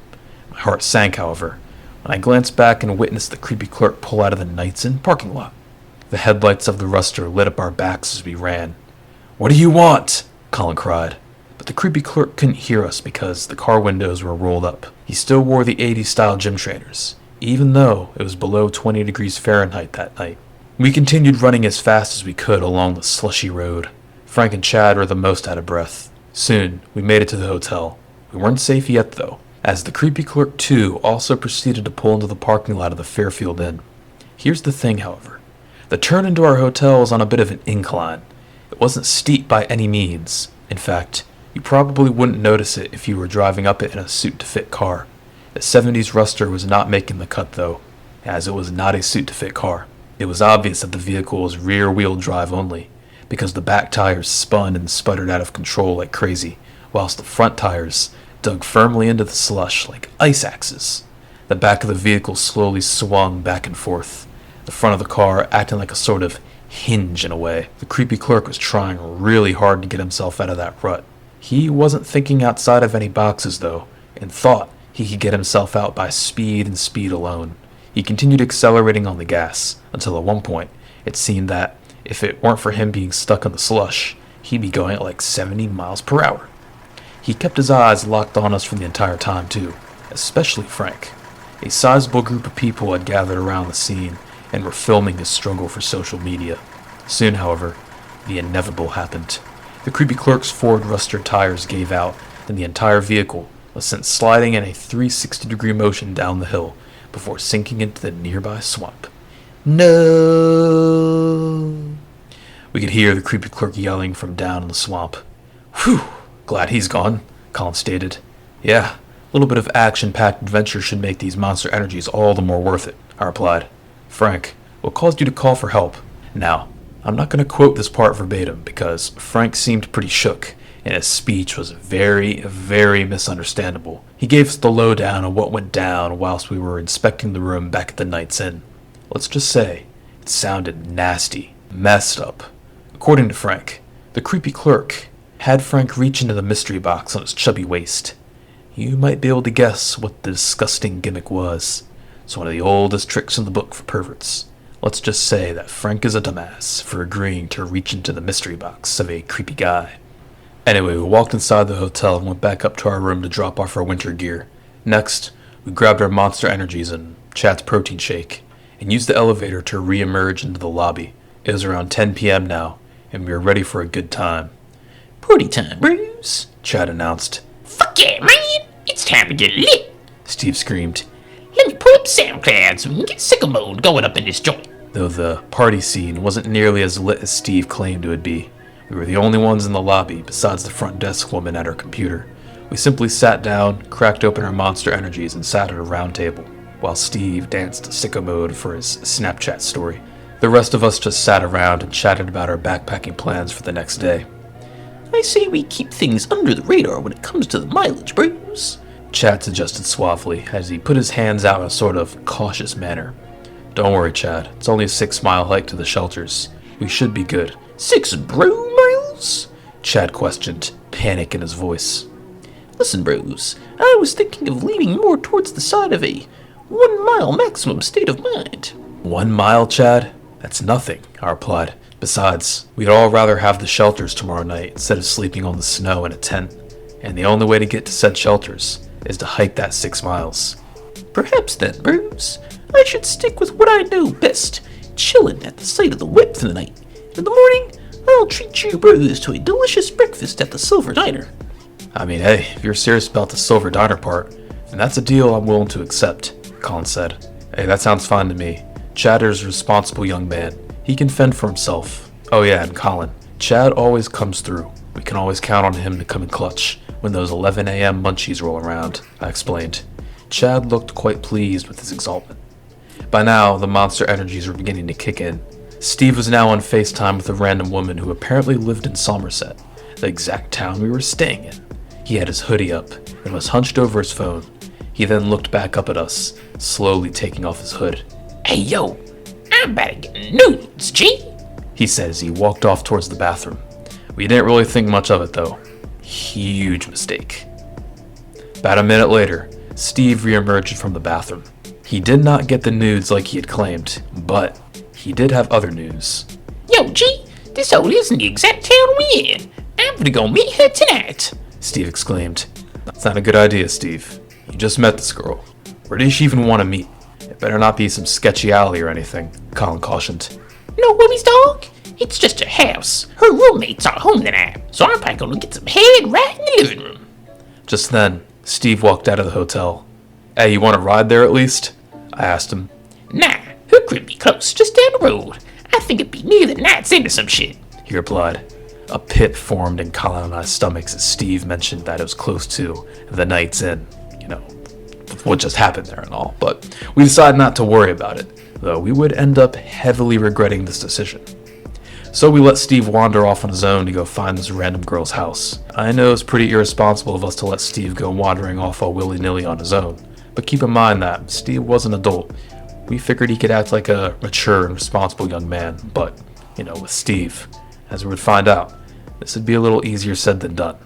My heart sank, however, when I glanced back and witnessed the creepy clerk pull out of the Knights Inn parking lot. The headlights of the Ruster lit up our backs as we ran. "What do you want?" Colin cried. But the creepy clerk couldn't hear us because the car windows were rolled up. He still wore the 80s style gym trainers, even though it was below 20 degrees Fahrenheit that night. We continued running as fast as we could along the slushy road. Frank and Chad were the most out of breath. Soon, we made it to the hotel. We weren't safe yet, though, as the creepy clerk, too, also proceeded to pull into the parking lot of the Fairfield Inn. Here's the thing, however. The turn into our hotel was on a bit of an incline. It wasn't steep by any means. In fact, you probably wouldn't notice it if you were driving up it in a suit-to-fit car. The 70s Ruster was not making the cut, though, as it was not a suit-to-fit car. It was obvious that the vehicle was rear-wheel drive only, because the back tires spun and sputtered out of control like crazy, whilst the front tires dug firmly into the slush like ice axes. The back of the vehicle slowly swung back and forth, the front of the car acting like a sort of hinge in a way. The creepy clerk was trying really hard to get himself out of that rut. He wasn't thinking outside of any boxes, though, and thought he could get himself out by speed and speed alone. He continued accelerating on the gas, until at one point, it seemed that, if it weren't for him being stuck in the slush, he'd be going at like 70 miles per hour. He kept his eyes locked on us for the entire time, too, especially Frank. A sizable group of people had gathered around the scene and were filming his struggle for social media. Soon, however, the inevitable happened. The creepy clerk's Ford Ruster tires gave out, and the entire vehicle was sent sliding in a 360-degree motion down the hill before sinking into the nearby swamp. "No!" We could hear the creepy clerk yelling from down in the swamp. "Whew, glad he's gone," Colin stated. "Yeah, a little bit of action-packed adventure should make these monster energies all the more worth it," I replied. "Frank, what caused you to call for help?" Now, I'm not going to quote this part verbatim because Frank seemed pretty shook, and his speech was very, very misunderstandable. He gave us the lowdown on what went down whilst we were inspecting the room back at the Knights Inn. Let's just say, it sounded nasty, messed up. According to Frank, the creepy clerk had Frank reach into the mystery box on his chubby waist. You might be able to guess what the disgusting gimmick was. It's one of the oldest tricks in the book for perverts. Let's just say that Frank is a dumbass for agreeing to reach into the mystery box of a creepy guy. Anyway, we walked inside the hotel and went back up to our room to drop off our winter gear. Next, we grabbed our Monster Energies and Chad's protein shake, and used the elevator to re-emerge into the lobby. It was around 10 p.m. now, and we were ready for a good time. "Party time, Bruce," Chad announced. "Fuck yeah, man! It's time to get lit." Steve screamed, "Let me pull up SoundCloud so we can get sicko mode going up in this joint." though the party scene wasn't nearly as lit as Steve claimed it would be. We were the only ones in the lobby besides the front desk woman at her computer. We simply sat down, cracked open our Monster Energies, and sat at a round table, while Steve danced sicko mode for his Snapchat story. The rest of us just sat around and chatted about our backpacking plans for the next day. "I say we keep things under the radar when it comes to the mileage, Bruce," Chad suggested suavely as he put his hands out in a sort of cautious manner. "Don't worry, Chad. It's only a 6-mile hike to the shelters. We should be good." 6 bro miles? Chad questioned, panic in his voice. "Listen, Bruce, I was thinking of leaning more towards the side of a 1 mile maximum state of mind." 1 mile, Chad? That's nothing, I replied. Besides, we'd all rather have the shelters tomorrow night instead of sleeping on the snow in a tent. And the only way to get to said shelters is to hike that 6 miles. "Perhaps then, Bruce, I should stick with what I know best, chillin' at the site of the whip for the night. In the morning, I'll treat you, Bruce, to a delicious breakfast at the Silver Diner." I mean, hey, if you're serious about the Silver Diner part, And that's a deal I'm willing to accept, Colin said. Hey, that sounds fine to me. Chadder's a responsible young man. He can fend for himself. Oh yeah, and Colin, Chad always comes through. We can always count on him to come in clutch when those 11 a.m. munchies roll around, I explained. Chad looked quite pleased with his exaltment. By now, the monster energies were beginning to kick in. Steve was now on FaceTime with a random woman who apparently lived in Somerset, the exact town we were staying in. He had his hoodie up and was hunched over his phone. He then looked back up at us, slowly taking off his hood. Hey, yo, I'm about to get nudes, G. He said as he walked off towards the bathroom. We didn't really think much of it though. Huge mistake. About a minute later, Steve reemerged from the bathroom. He did not get the nudes like he had claimed, but he did have other news. Yo, G, this hole isn't the exact town we in. I'm gonna go meet her tonight, Steve exclaimed. That's not a good idea, Steve. You just met this girl. Where does she even want to meet? It better not be some sketchy alley or anything, Colin cautioned. No worries, dog. It's just her house. Her roommates are home tonight, so I'm probably gonna get some head right in the living room. Just then, Steve walked out of the hotel. Hey, you want to ride there at least? I asked him. Nah, her crib be close, just down the road. I think it'd be near the Night's End or some shit, he replied. A pit formed in Colin and I's stomachs as Steve mentioned that it was close to the Night's Inn. You know, what just happened there and all. But we decided not to worry about it, though we would end up heavily regretting this decision. So we let Steve wander off on his own to go find this random girl's house. I know it's pretty irresponsible of us to let Steve go wandering off all willy-nilly on his own, but keep in mind that Steve was an adult. We figured he could act like a mature and responsible young man, but, you know, with Steve, as we would find out, this would be a little easier said than done.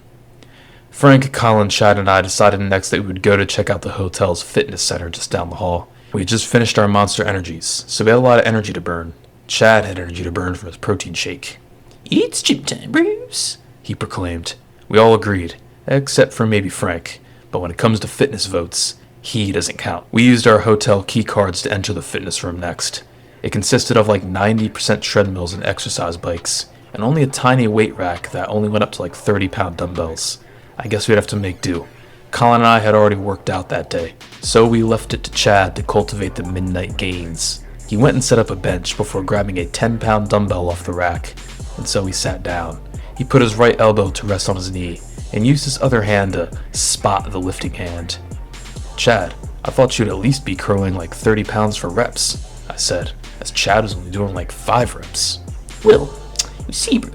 Frank, Colin, Chad, and I decided next that we would go to check out the hotel's fitness center just down the hall. We had just finished our monster energies, so we had a lot of energy to burn. Chad had energy to burn from his protein shake. It's gym time, Bruce, he proclaimed. We all agreed, except for maybe Frank, but when it comes to fitness votes, he doesn't count. We used our hotel key cards to enter the fitness room next. It consisted of like 90% treadmills and exercise bikes, and only a tiny weight rack that only went up to like 30-pound dumbbells. I guess we'd have to make do. Colin and I had already worked out that day, so we left it to Chad to cultivate the midnight gains. He went and set up a bench before grabbing a 10-pound dumbbell off the rack, and so he sat down. He put his right elbow to rest on his knee, and used his other hand to spot the lifting hand. Chad, I thought you'd at least be curling like 30 pounds for reps, I said, as Chad was only doing like 5 reps. Well, you see, bro,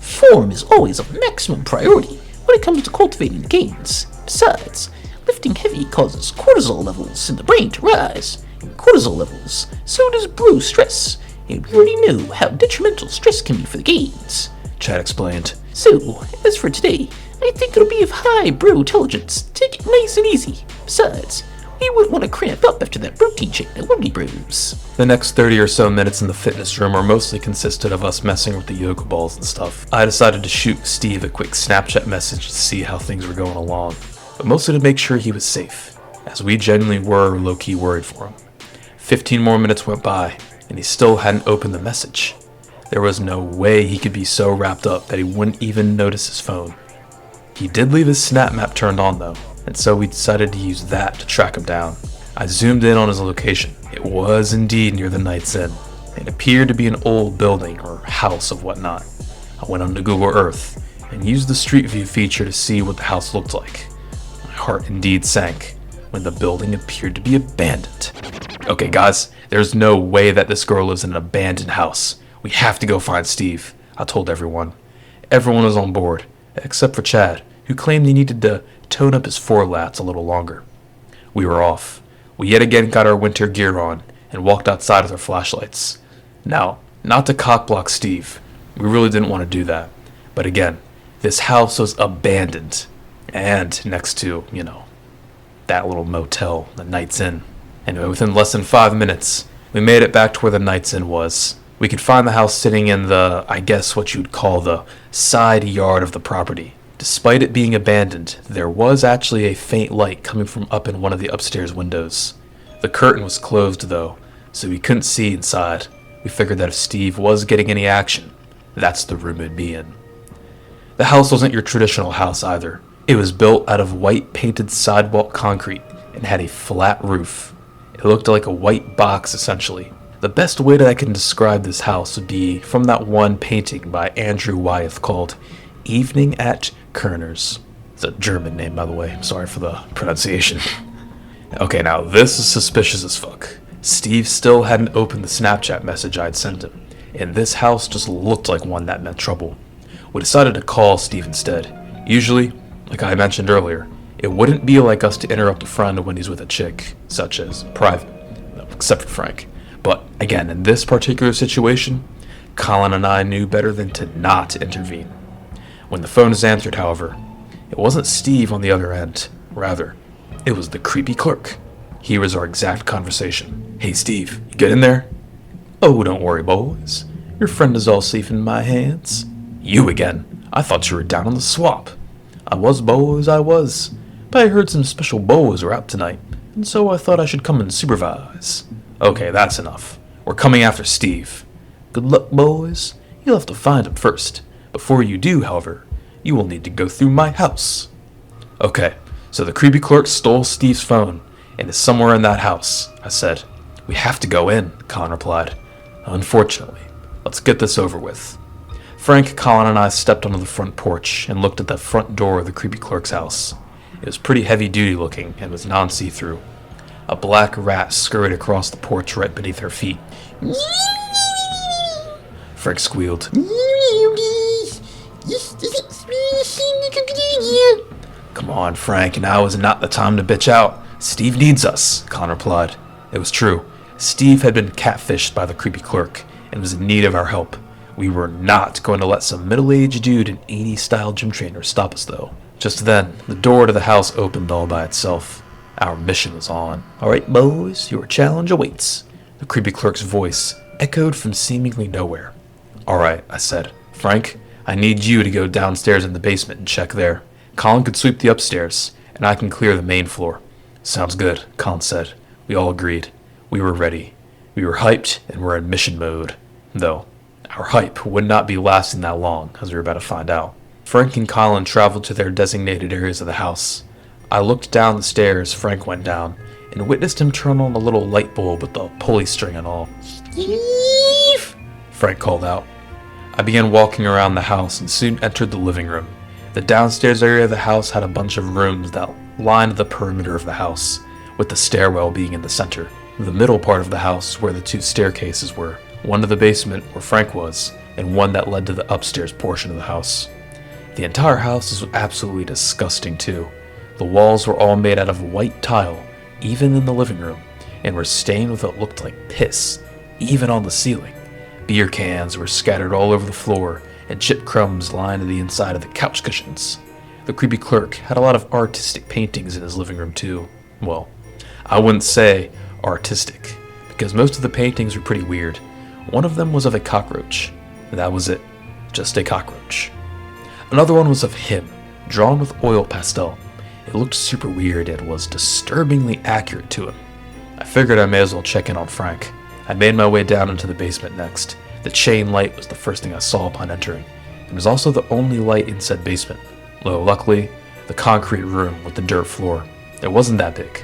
form is always a maximum priority when it comes to cultivating the gains. Besides, lifting heavy causes cortisol levels in the brain to rise. And cortisol levels, so does brew stress. And we already know how detrimental stress can be for the gains, Chad explained. So, as for today, I think it'll be of high brew intelligence to take it nice and easy. Besides, we wouldn't want to cramp up after that protein shake that would be brews. The next 30 or so minutes in the fitness room were mostly consisted of us messing with the yoga balls and stuff. I decided to shoot Steve a quick Snapchat message to see how things were going along, but mostly to make sure he was safe, as we genuinely were low-key worried for him. 15 more minutes went by, and he still hadn't opened the message. There was no way he could be so wrapped up that he wouldn't even notice his phone. He did leave his snap map turned on though, and so we decided to use that to track him down. I zoomed in on his location. It was indeed near the Night's Inn. It appeared to be an old building or house of whatnot. I went onto Google Earth and used the Street View feature to see what the house looked like. My heart indeed sank when the building appeared to be abandoned. Okay guys, there's no way that this girl lives in an abandoned house. We have to go find Steve, I told everyone. Everyone was on board, except for Chad, who claimed he needed to tone up his forelats a little longer. We were off. We yet again got our winter gear on and walked outside with our flashlights. Now, not to cockblock Steve. We really didn't want to do that. But again, this house was abandoned. And next to, that little motel, the Night's Inn. Anyway, within less than 5 minutes, we made it back to where the Night's Inn was. We could find the house sitting in the, I guess what you'd call the side yard of the property. Despite it being abandoned, there was actually a faint light coming from up in one of the upstairs windows. The curtain was closed though, so we couldn't see inside. We figured that if Steve was getting any action, that's the room it'd be in. The house wasn't your traditional house either. It was built out of white painted sidewalk concrete and had a flat roof. It looked like a white box, essentially. The best way that I can describe this house would be from that one painting by Andrew Wyeth called Evening at Kerner's. It's a German name, by the way. Sorry for the pronunciation. Okay, now this is suspicious as fuck. Steve still hadn't opened the Snapchat message I'd sent him, and this house just looked like one that meant trouble. We decided to call Steve instead. Usually, like I mentioned earlier, it wouldn't be like us to interrupt a friend when he's with a chick, such as private, except for Frank. But again, in this particular situation, Colin and I knew better than to not intervene. When the phone is answered, however, it wasn't Steve on the other end. Rather, it was the creepy clerk. Here was our exact conversation. "Hey Steve, you get in there?" "Oh, don't worry, boys. Your friend is all safe in my hands." "You again? I thought you were down on the swap." "I was, boys, I was. But I heard some special boys were out tonight, and so I thought I should come and supervise." "Okay, that's enough. We're coming after Steve." "Good luck, boys. You'll have to find him first. Before you do, however, you will need to go through my house." "Okay, so the creepy clerk stole Steve's phone and is somewhere in that house," I said. "We have to go in," Colin replied. "Unfortunately. Let's get this over with." Frank, Colin, and I stepped onto the front porch and looked at the front door of the creepy clerk's house. It was pretty heavy-duty looking and was non-see-through. A black rat scurried across the porch right beneath her feet. Frank squealed. "Come on, Frank, now is not the time to bitch out. Steve needs us," Colin replied. It was true. Steve had been catfished by the creepy clerk and was in need of our help. We were not going to let some middle-aged dude in 80s-style gym trainer stop us, though. Just then, the door to the house opened all by itself. Our mission was on. "All right, boys, your challenge awaits." The creepy clerk's voice echoed from seemingly nowhere. "All right," I said. "Frank, I need you to go downstairs in the basement and check there. Colin could sweep the upstairs, and I can clear the main floor." "Sounds good," Colin said. We all agreed. We were ready. We were hyped and were in mission mode. Though, our hype would not be lasting that long, as we were about to find out. Frank and Colin traveled to their designated areas of the house. I looked down the stairs Frank went down, and witnessed him turn on a little light bulb with the pulley string and all. "Steve!" Frank called out. I began walking around the house and soon entered the living room. The downstairs area of the house had a bunch of rooms that lined the perimeter of the house, with the stairwell being in the center. The middle part of the house where the two staircases were, one to the basement where Frank was, and one that led to the upstairs portion of the house. The entire house was absolutely disgusting too. The walls were all made out of white tile, even in the living room, and were stained with what looked like piss, even on the ceiling. Beer cans were scattered all over the floor, and chip crumbs lined the inside of the couch cushions. The creepy clerk had a lot of artistic paintings in his living room too. Well, I wouldn't say artistic, because most of the paintings were pretty weird. One of them was of a cockroach. That was it. Just a cockroach. Another one was of him, drawn with oil pastel. It looked super weird and was disturbingly accurate to him. I figured I may as well check in on Frank. I made my way down into the basement next. The chain light was the first thing I saw upon entering. It was also the only light in said basement. Though luckily, the concrete room with the dirt floor, it wasn't that big.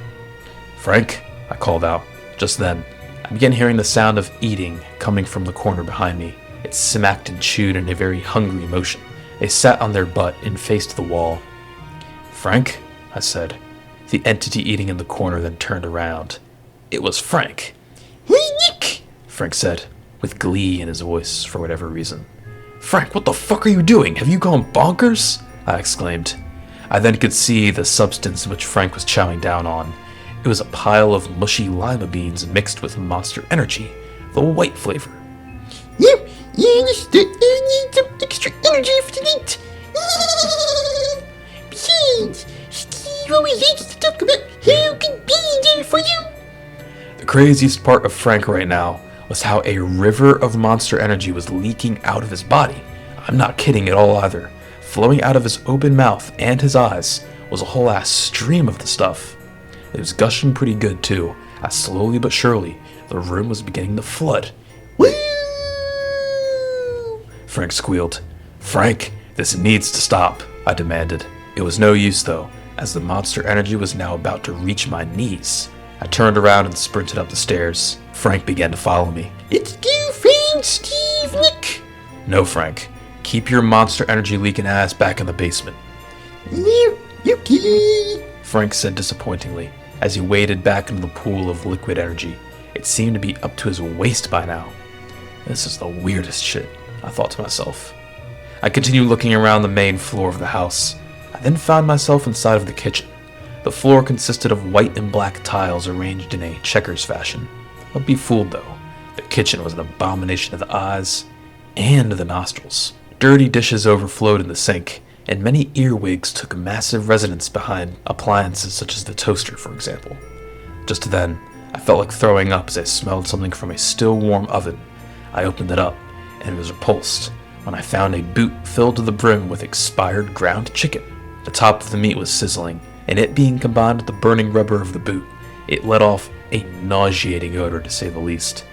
"Frank," I called out. Just then, I began hearing the sound of eating coming from the corner behind me. It smacked and chewed in a very hungry motion. They sat on their butt and faced the wall. "Frank?" I said. The entity eating in the corner then turned around. It was Frank. "Hey, Nick," Frank said, with glee in his voice for whatever reason. "Frank, what the fuck are you doing? Have you gone bonkers?" I exclaimed. I then could see the substance which Frank was chowing down on. It was a pile of mushy lima beans mixed with Monster Energy, the white flavor. "You understood. I need some extra energy for tonight. Besides, Steve always hates to talk about how can be there for you." The craziest part of Frank right now was how a river of Monster Energy was leaking out of his body. I'm not kidding at all either. Flowing out of his open mouth and his eyes was a whole ass stream of the stuff. It was gushing pretty good too, as slowly but surely the room was beginning to flood. "Woo!" Frank squealed. "Frank, this needs to stop," I demanded. It was no use though, As the monster energy was now about to reach my knees, I turned around and sprinted up the stairs. Frank began to follow me. It's you, friend Steve Nick. No, Frank. Keep your monster energy leaking ass back in the basement, Okay. Frank said disappointingly as he waded back into the pool of liquid energy. It seemed to be up to his waist by now. This is the weirdest shit, I thought to myself. I continued looking around the main floor of the house. I then found myself inside of the kitchen. The floor consisted of white and black tiles arranged in a checkers fashion. Don't be fooled though. The kitchen was an abomination of the eyes and the nostrils. Dirty dishes overflowed in the sink, and many earwigs took massive residence behind appliances such as the toaster, for example. Just then, I felt like throwing up as I smelled something from a still warm oven. I opened it up, and was repulsed when I found a boot filled to the brim with expired ground chicken. The top of the meat was sizzling, and it being combined with the burning rubber of the boot, it let off a nauseating odor to say the least.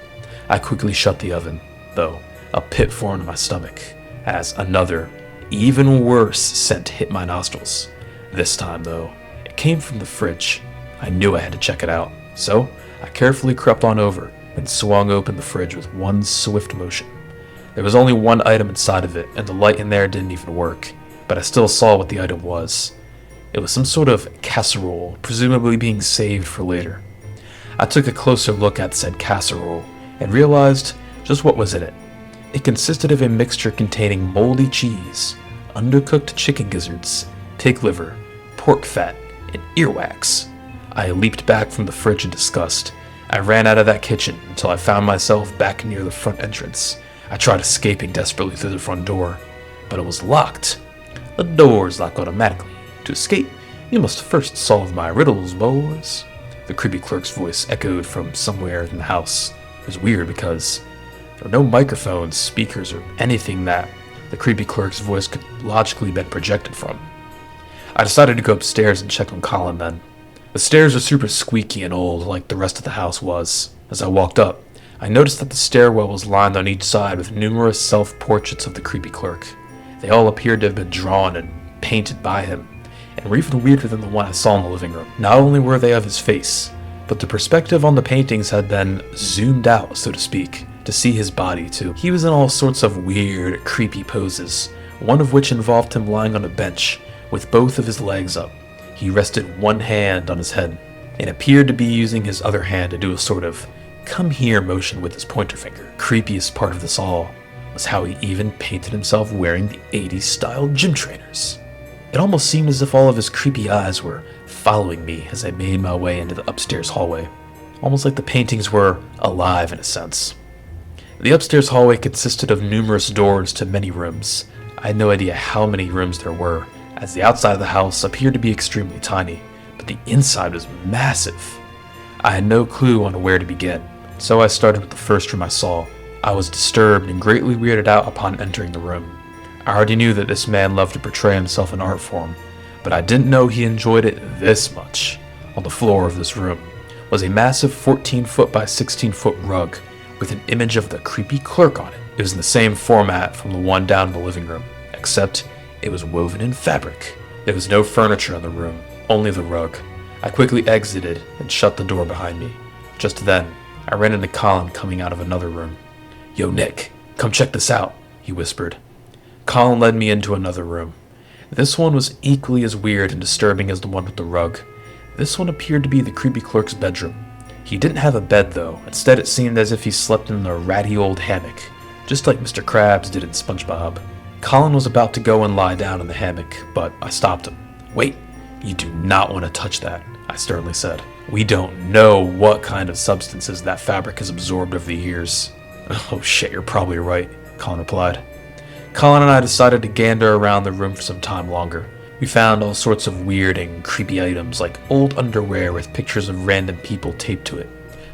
I quickly shut the oven, though a pit formed in my stomach, as another, even worse scent hit my nostrils. This time, though, it came from the fridge. I knew I had to check it out, so I carefully crept on over and swung open the fridge with one swift motion. There was only one item inside of it, and the light in there didn't even work, but I still saw what the item was. It was some sort of casserole, presumably being saved for later. I took a closer look at said casserole and realized just what was in it. It consisted of a mixture containing moldy cheese, undercooked chicken gizzards, pig liver, pork fat, and earwax. I leaped back from the fridge in disgust. I ran out of that kitchen until I found myself back near the front entrance. I tried escaping desperately through the front door, but it was locked. The door's locked automatically. To escape, you must first solve my riddles, boys. The creepy clerk's voice echoed from somewhere in the house. It was weird because there were no microphones, speakers, or anything that the creepy clerk's voice could logically been projected from. I decided to go upstairs and check on Colin then. The stairs were super squeaky and old, like the rest of the house was. As I walked up, I noticed that the stairwell was lined on each side with numerous self-portraits of the creepy clerk. They all appeared to have been drawn and painted by him, and were even weirder than the one I saw in the living room. Not only were they of his face, but the perspective on the paintings had been zoomed out, so to speak, to see his body too. He was in all sorts of weird, creepy poses, one of which involved him lying on a bench with both of his legs up. He rested one hand on his head and appeared to be using his other hand to do a sort of come here motion with his pointer finger. Creepiest part of this all was how he even painted himself wearing the 80s style gym trainers. It almost seemed as if all of his creepy eyes were following me as I made my way into the upstairs hallway, almost like the paintings were alive in a sense. The upstairs hallway consisted of numerous doors to many rooms. I had no idea how many rooms there were, as the outside of the house appeared to be extremely tiny, but the inside was massive. I had no clue on where to begin, so I started with the first room I saw. I was disturbed and greatly weirded out upon entering the room. I already knew that this man loved to portray himself in art form, but I didn't know he enjoyed it this much. On the floor of this room was a massive 14-foot by 16-foot rug with an image of the creepy clerk on it. It was in the same format from the one down in the living room, except it was woven in fabric. There was no furniture in the room, only the rug. I quickly exited and shut the door behind me. Just then, I ran into Colin coming out of another room. "Yo, Nick, come check this out," he whispered. Colin led me into another room. This one was equally as weird and disturbing as the one with the rug. This one appeared to be the creepy clerk's bedroom. He didn't have a bed though. Instead, it seemed as if he slept in a ratty old hammock, just like Mr. Krabs did in SpongeBob. Colin was about to go and lie down in the hammock, but I stopped him. "Wait, you do not want to touch that," I sternly said. "We don't know what kind of substances that fabric has absorbed over the years." "Oh shit, you're probably right," Colin replied. Colin and I decided to gander around the room for some time longer. We found all sorts of weird and creepy items like old underwear with pictures of random people taped to it,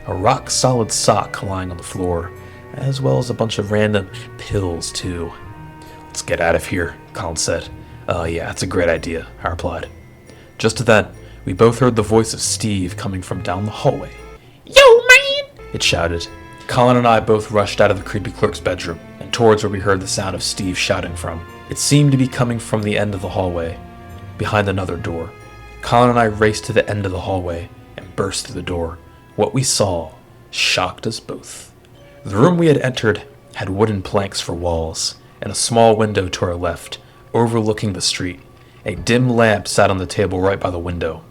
a rock-solid sock lying on the floor, as well as a bunch of random pills too. "Let's get out of here," Colin said. Yeah, that's a great idea," I replied. Just then, we both heard the voice of Steve coming from down the hallway. Yo, man! It shouted. Colin and I both rushed out of the creepy clerk's bedroom and towards where we heard the sound of Steve shouting from. It seemed to be coming from the end of the hallway, behind another door. Colin and I raced to the end of the hallway and burst through the door. What we saw shocked us both. The room we had entered had wooden planks for walls and a small window to our left, overlooking the street. A dim lamp sat on the table right by the window.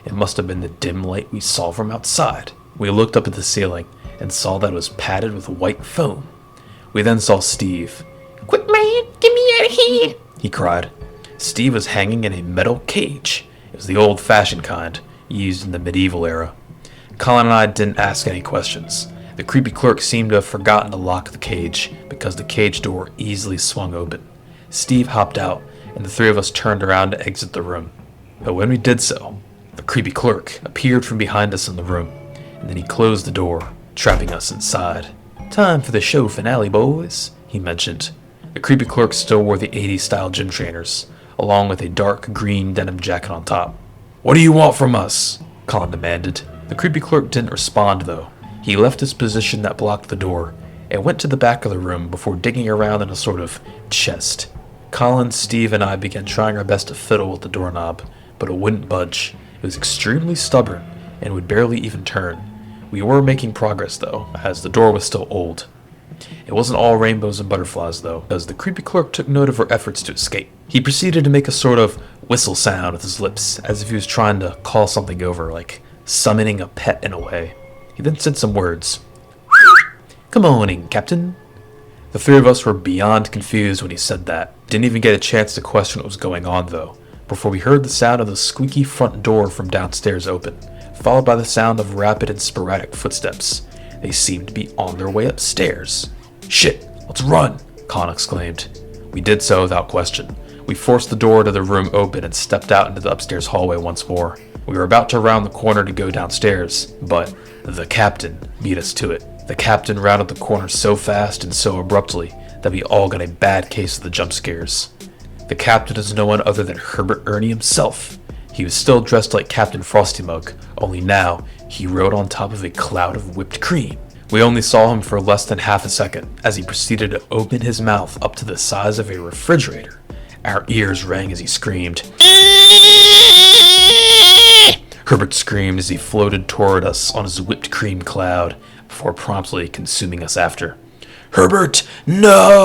It must have been the dim light we saw from outside. We looked up at the ceiling and saw that it was padded with white foam. We then saw Steve. Quick, man, get me out of here. He cried. Steve was hanging in a metal cage. It was the old-fashioned kind, used in the medieval era. Colin and I didn't ask any questions. The creepy clerk seemed to have forgotten to lock the cage because the cage door easily swung open. Steve hopped out, and the three of us turned around to exit the room. But when we did so, the creepy clerk appeared from behind us in the room, and then he closed the door, trapping us inside. "Time for the show finale, boys," he mentioned. The creepy clerk still wore the 80s style gym trainers, along with a dark green denim jacket on top. "What do you want from us?" Colin demanded. The creepy clerk didn't respond though. He left his position that blocked the door and went to the back of the room before digging around in a sort of chest. Colin, Steve, and I began trying our best to fiddle with the doorknob, but it wouldn't budge. It was extremely stubborn and would barely even turn. We were making progress though, as the door was still old. It wasn't all rainbows and butterflies though, as the creepy clerk took note of our efforts to escape. He proceeded to make a sort of whistle sound with his lips, as if he was trying to call something over, like summoning a pet in a way. He then said some words. "Come on in, Captain." The three of us were beyond confused when he said that. Didn't even get a chance to question what was going on though, before we heard the sound of the squeaky front door from downstairs open, followed by the sound of rapid and sporadic footsteps. They seemed to be on their way upstairs. "Shit, let's run!" Colin exclaimed. We did so without question. We forced the door to the room open and stepped out into the upstairs hallway once more. We were about to round the corner to go downstairs, but the captain beat us to it. The captain rounded the corner so fast and so abruptly that we all got a bad case of the jump scares. The captain is no one other than Herbert Ernie himself. He was still dressed like Captain Frosty Mug, only now he rode on top of a cloud of whipped cream. We only saw him for less than half a second as he proceeded to open his mouth up to the size of a refrigerator. Our ears rang as he screamed. Herbert screamed as he floated toward us on his whipped cream cloud before promptly consuming us after. "Herbert, no!"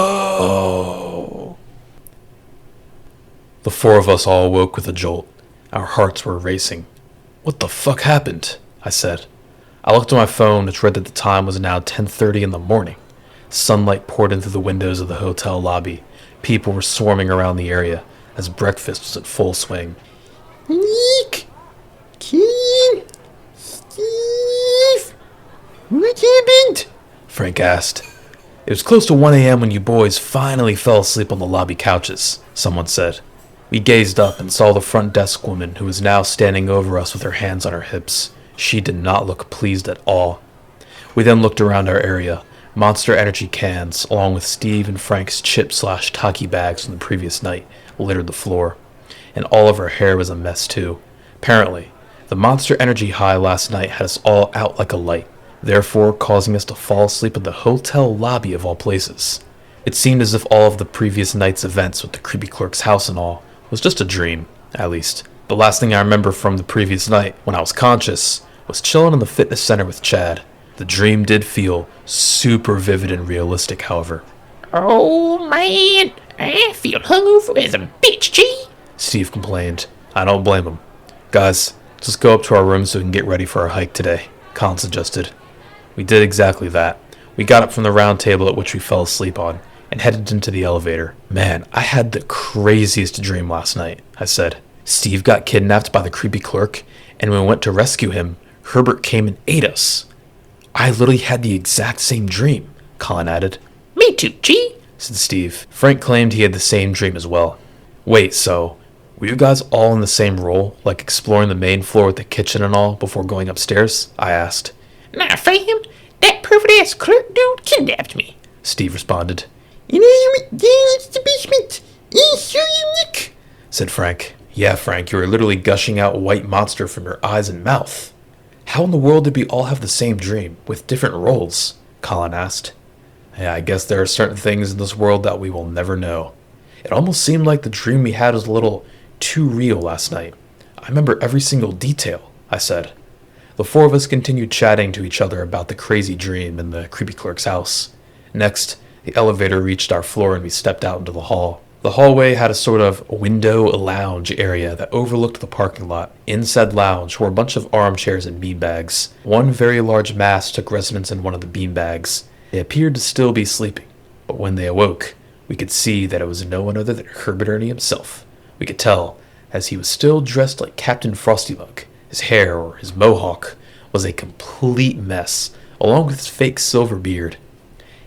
The four of us all awoke with a jolt. Our hearts were racing. "What the fuck happened?" I said. I looked at my phone, which read that the time was now 10:30 in the morning. Sunlight poured in through the windows of the hotel lobby. People were swarming around the area as breakfast was in full swing. Nick! Kim! Steve! What happened? Frank asked. "It was close to 1 a.m. when you boys finally fell asleep on the lobby couches," someone said. We gazed up and saw the front desk woman who was now standing over us with her hands on her hips. She did not look pleased at all. We then looked around our area. Monster Energy cans, along with Steve and Frank's chip/Taki bags from the previous night, littered the floor. And all of our hair was a mess too. Apparently, the Monster Energy high last night had us all out like a light, therefore causing us to fall asleep in the hotel lobby of all places. It seemed as if all of the previous night's events with the creepy clerk's house and all was just a dream, at least. The last thing I remember from the previous night, when I was conscious, was chilling in the fitness center with Chad. The dream did feel super vivid and realistic, however. Oh man, I feel hungover as a bitch, G. Steve complained. I don't blame him. "Guys, let's go up to our room so we can get ready for our hike today," Colin suggested. We did exactly that. We got up from the round table at which we fell asleep on and headed into the elevator. "Man, I had the craziest dream last night," I said. "Steve got kidnapped by the creepy clerk, and when we went to rescue him, Herbert came and ate us." "I literally had the exact same dream," Colin added. Me too, G. Said Steve. Frank claimed he had the same dream as well. "Wait, so were you guys all in the same role, like exploring the main floor with the kitchen and all before going upstairs?" I asked. Nah, fam, that perfect-ass clerk dude kidnapped me. Steve responded. And I went down into the basement and saw you, Nick, said Frank. "Yeah, Frank, you were literally gushing out white monster from your eyes and mouth." "How in the world did we all have the same dream, with different roles?" Colin asked. "Yeah, I guess there are certain things in this world that we will never know. It almost seemed like the dream we had was a little too real last night. I remember every single detail, I said. The four of us continued chatting to each other about the crazy dream in the creepy clerk's house. Next, the elevator reached our floor and we stepped out into the hall. The hallway had a sort of window lounge area that overlooked the parking lot. In said lounge were a bunch of armchairs and beanbags. One very large mass took residence in one of the beanbags. They appeared to still be sleeping, but when they awoke, we could see that it was no one other than Herbert Ernie himself. We could tell, as he was still dressed like Captain Frostymug. His hair, or his mohawk, was a complete mess, along with his fake silver beard.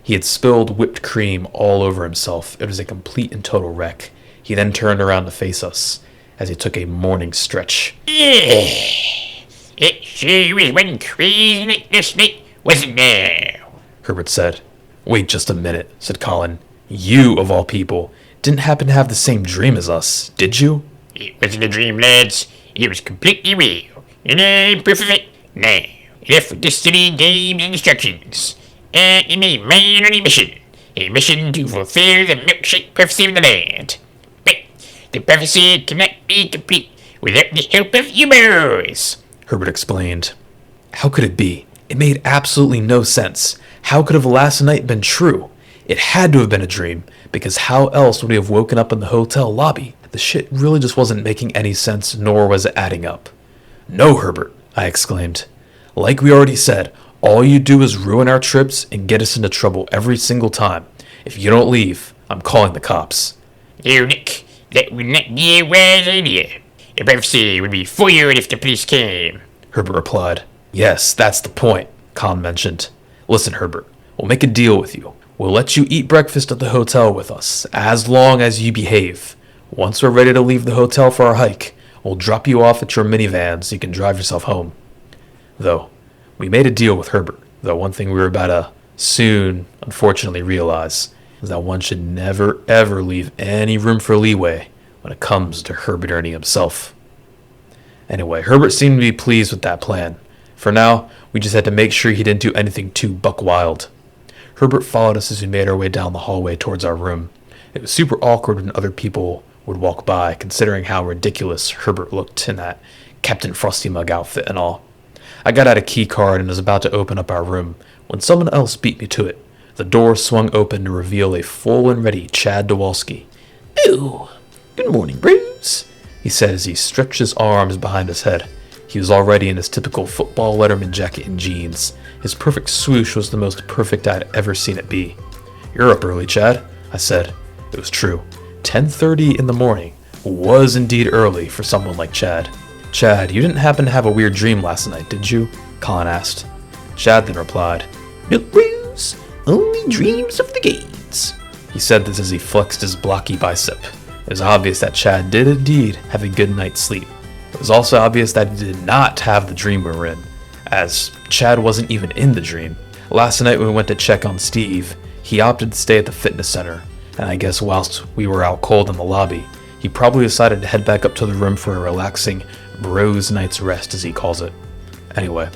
He had spilled whipped cream all over himself. It was a complete and total wreck. He then turned around to face us, as he took a morning stretch. It sure was one crazy night this night, wasn't there? Herbert said. Wait just a minute, said Colin. You, of all people, didn't happen to have the same dream as us, did you? It wasn't a dream, lads. It was completely real. And I'm proof of it now. Left with destiny, games, and instructions. And a minor mission. A mission to fulfill the milkshake prophecy of the land. But the prophecy cannot be complete without the help of humans. Herbert explained. How could it be? It made absolutely no sense. How could have last night been true? It had to have been a dream, because how else would we have woken up in the hotel lobby? The shit really just wasn't making any sense, nor was it adding up. No, Herbert, I exclaimed. Like we already said, all you do is ruin our trips and get us into trouble every single time. If you don't leave, I'm calling the cops. No, Nick, that would not be a wise idea. The prophecy would be foiled if the police came. Herbert replied. Yes, that's the point, Colin mentioned. Listen, Herbert, we'll make a deal with you. We'll let you eat breakfast at the hotel with us, as long as you behave. Once we're ready to leave the hotel for our hike, we'll drop you off at your minivan so you can drive yourself home. Though, we made a deal with Herbert, though one thing we were about to soon, unfortunately, realize is that one should never, ever leave any room for leeway when it comes to Herbert Ernie himself. Anyway, Herbert seemed to be pleased with that plan. For now, we just had to make sure he didn't do anything too buck wild. Herbert followed us as we made our way down the hallway towards our room. It was super awkward when other people would walk by, considering how ridiculous Herbert looked in that Captain Frostymug outfit and all. I got out a key card and was about to open up our room when someone else beat me to it. The door swung open to reveal a full and ready Chad Dowalski. Oh, good morning, Bruce, he said as he stretched his arms behind his head. He was already in his typical football letterman jacket and jeans. His perfect swoosh was the most perfect I'd ever seen it be. You're up early, Chad, I said. It was true. 10:30 in the morning was indeed early for someone like Chad. Chad, you didn't happen to have a weird dream last night, did you? Colin asked. Chad then replied, No, Bruce, only dreams of the gates. He said this as he flexed his blocky bicep. It was obvious that Chad did indeed have a good night's sleep. It was also obvious that he did not have the dream we were in, as Chad wasn't even in the dream. Last night when we went to check on Steve, he opted to stay at the fitness center, and I guess whilst we were out cold in the lobby, he probably decided to head back up to the room for a relaxing bros night's rest, as he calls it. Anyway,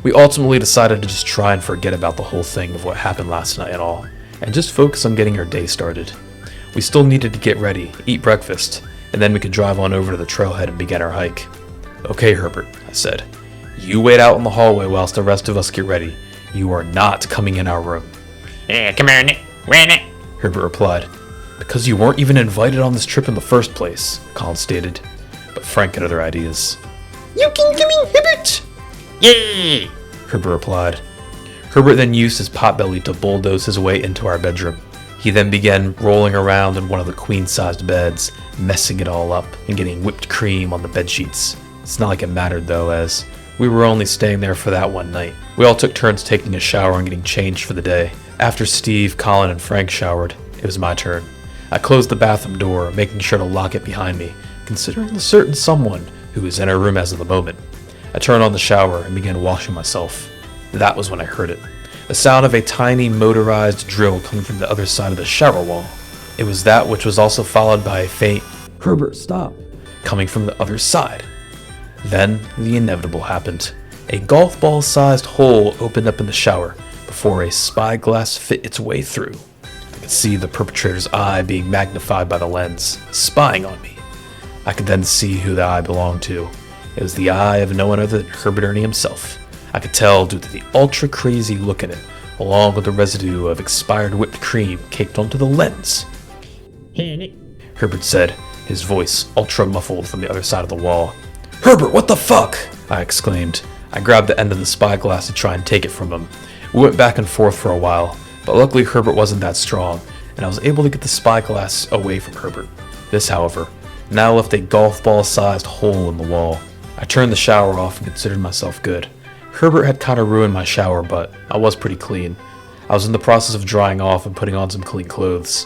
we ultimately decided to just try and forget about the whole thing of what happened last night and all, and just focus on getting our day started. We still needed to get ready, eat breakfast, and then we could drive on over to the trailhead and begin our hike. Okay, Herbert, I said. You wait out in the hallway whilst the rest of us get ready. You are not coming in our room. Come on, Nick. Why not? Herbert replied. Because you weren't even invited on this trip in the first place, Colin stated. But Frank had other ideas. You can come in, Herbert. Yay! Herbert replied. Herbert then used his potbelly to bulldoze his way into our bedroom. He then began rolling around in one of the queen-sized beds, messing it all up and getting whipped cream on the bedsheets. It's not like it mattered though, as we were only staying there for that one night. We all took turns taking a shower and getting changed for the day. After Steve, Colin, and Frank showered, it was my turn. I closed the bathroom door, making sure to lock it behind me, considering the certain someone who was in our room as of the moment. I turned on the shower and began washing myself. That was when I heard it. The sound of a tiny motorized drill coming from the other side of the shower wall. It was that which was also followed by a faint, Herbert, stop, coming from the other side. Then the inevitable happened. A golf ball-sized hole opened up in the shower before a spyglass fit its way through. I could see the perpetrator's eye being magnified by the lens, spying on me. I could then see who the eye belonged to. It was the eye of no one other than Herbert Ernie himself. I could tell due to the ultra-crazy look in it, along with the residue of expired whipped cream caked onto the lens. Hey, Nick. Herbert said, his voice ultra-muffled from the other side of the wall. "Herbert, what the fuck?" I exclaimed. I grabbed the end of the spyglass to try and take it from him. We went back and forth for a while, but luckily Herbert wasn't that strong, and I was able to get the spyglass away from Herbert. This, however, now left a golf ball-sized hole in the wall. I turned the shower off and considered myself good. Herbert had kind of ruined my shower, but I was pretty clean. I was in the process of drying off and putting on some clean clothes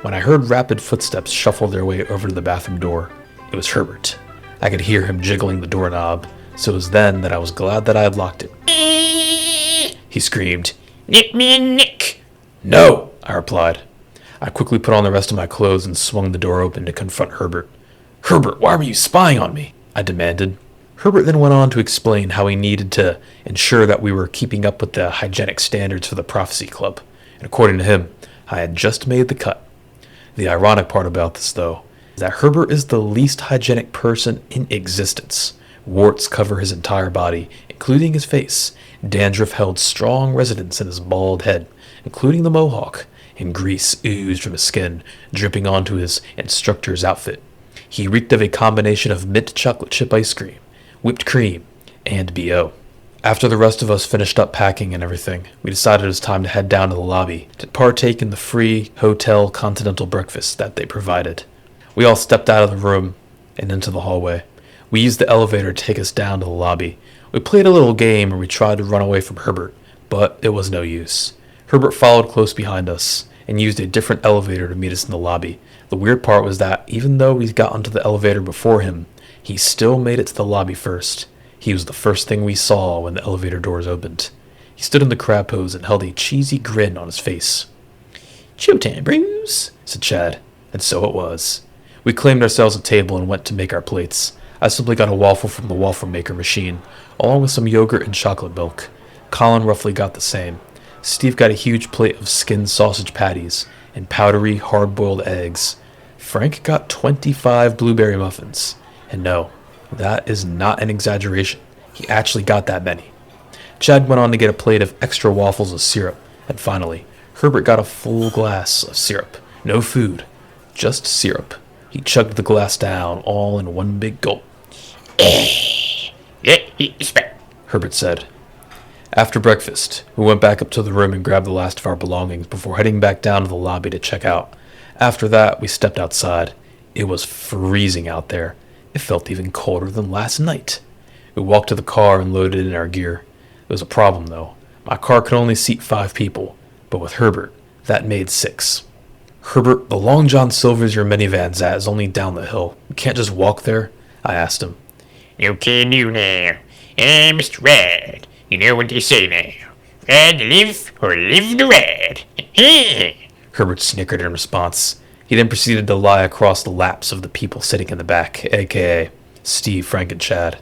when I heard rapid footsteps shuffle their way over to the bathroom door. It was Herbert. I could hear him jiggling the doorknob, so it was then that I was glad that I had locked it. He screamed, "Let me in, Nick." "No," I replied. I quickly put on the rest of my clothes and swung the door open to confront Herbert. "Herbert, why were you spying on me?" I demanded. Herbert then went on to explain how he needed to ensure that we were keeping up with the hygienic standards for the Prophecy Club, and according to him, I had just made the cut. The ironic part about this, though, is that Herbert is the least hygienic person in existence. Warts cover his entire body, including his face. Dandruff held strong residence in his bald head, including the mohawk, and grease oozed from his skin, dripping onto his instructor's outfit. He reeked of a combination of mint chocolate chip ice cream, whipped cream, and B.O. After the rest of us finished up packing and everything, we decided it was time to head down to the lobby to partake in the free hotel continental breakfast that they provided. We all stepped out of the room and into the hallway. We used the elevator to take us down to the lobby. We played a little game where we tried to run away from Herbert, but it was no use. Herbert followed close behind us and used a different elevator to meet us in the lobby. The weird part was that even though we got onto the elevator before him, he still made it to the lobby first. He was the first thing we saw when the elevator doors opened. He stood in the crab pose and held a cheesy grin on his face. "Showtime, Bruce," said Chad, and so it was. We claimed ourselves a table and went to make our plates. I simply got a waffle from the waffle maker machine, along with some yogurt and chocolate milk. Colin roughly got the same. Steve got a huge plate of skinned sausage patties and powdery, hard-boiled eggs. Frank got 25 blueberry muffins. And no, that is not an exaggeration. He actually got that many. Chad went on to get a plate of extra waffles with syrup. And finally, Herbert got a full glass of syrup. No food, just syrup. He chugged the glass down, all in one big gulp. Herbert said. After breakfast, we went back up to the room and grabbed the last of our belongings before heading back down to the lobby to check out. After that, we stepped outside. It was freezing out there. It felt even colder than last night. We walked to the car and loaded in our gear. There was a problem, though. My car could only seat 5 people, but with Herbert, that made 6. "Herbert, the Long John Silver's your minivan's at is only down the hill. You can't just walk there?" I asked him. "You can do now. Mr. Rad. You know what they say now. Ride to live or live to ride." Herbert snickered in response. He then proceeded to lie across the laps of the people sitting in the back, aka Steve, Frank, and Chad.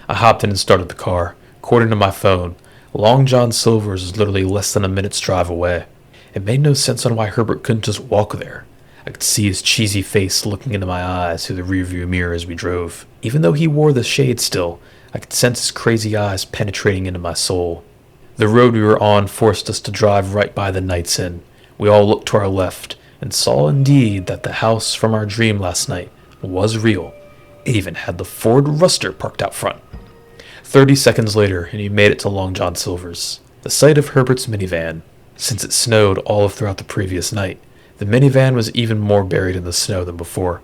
I hopped in and started the car. According to my phone, Long John Silver's is literally less than a minute's drive away. It made no sense on why Herbert couldn't just walk there. I could see his cheesy face looking into my eyes through the rearview mirror as we drove. Even though he wore the shade still, I could sense his crazy eyes penetrating into my soul. The road we were on forced us to drive right by the Knight's Inn. We all looked to our left and saw indeed that the house from our dream last night was real. It even had the Ford Ruster parked out front. 30 seconds later, and he made it to Long John Silver's, the site of Herbert's minivan. Since it snowed all of throughout the previous night, the minivan was even more buried in the snow than before.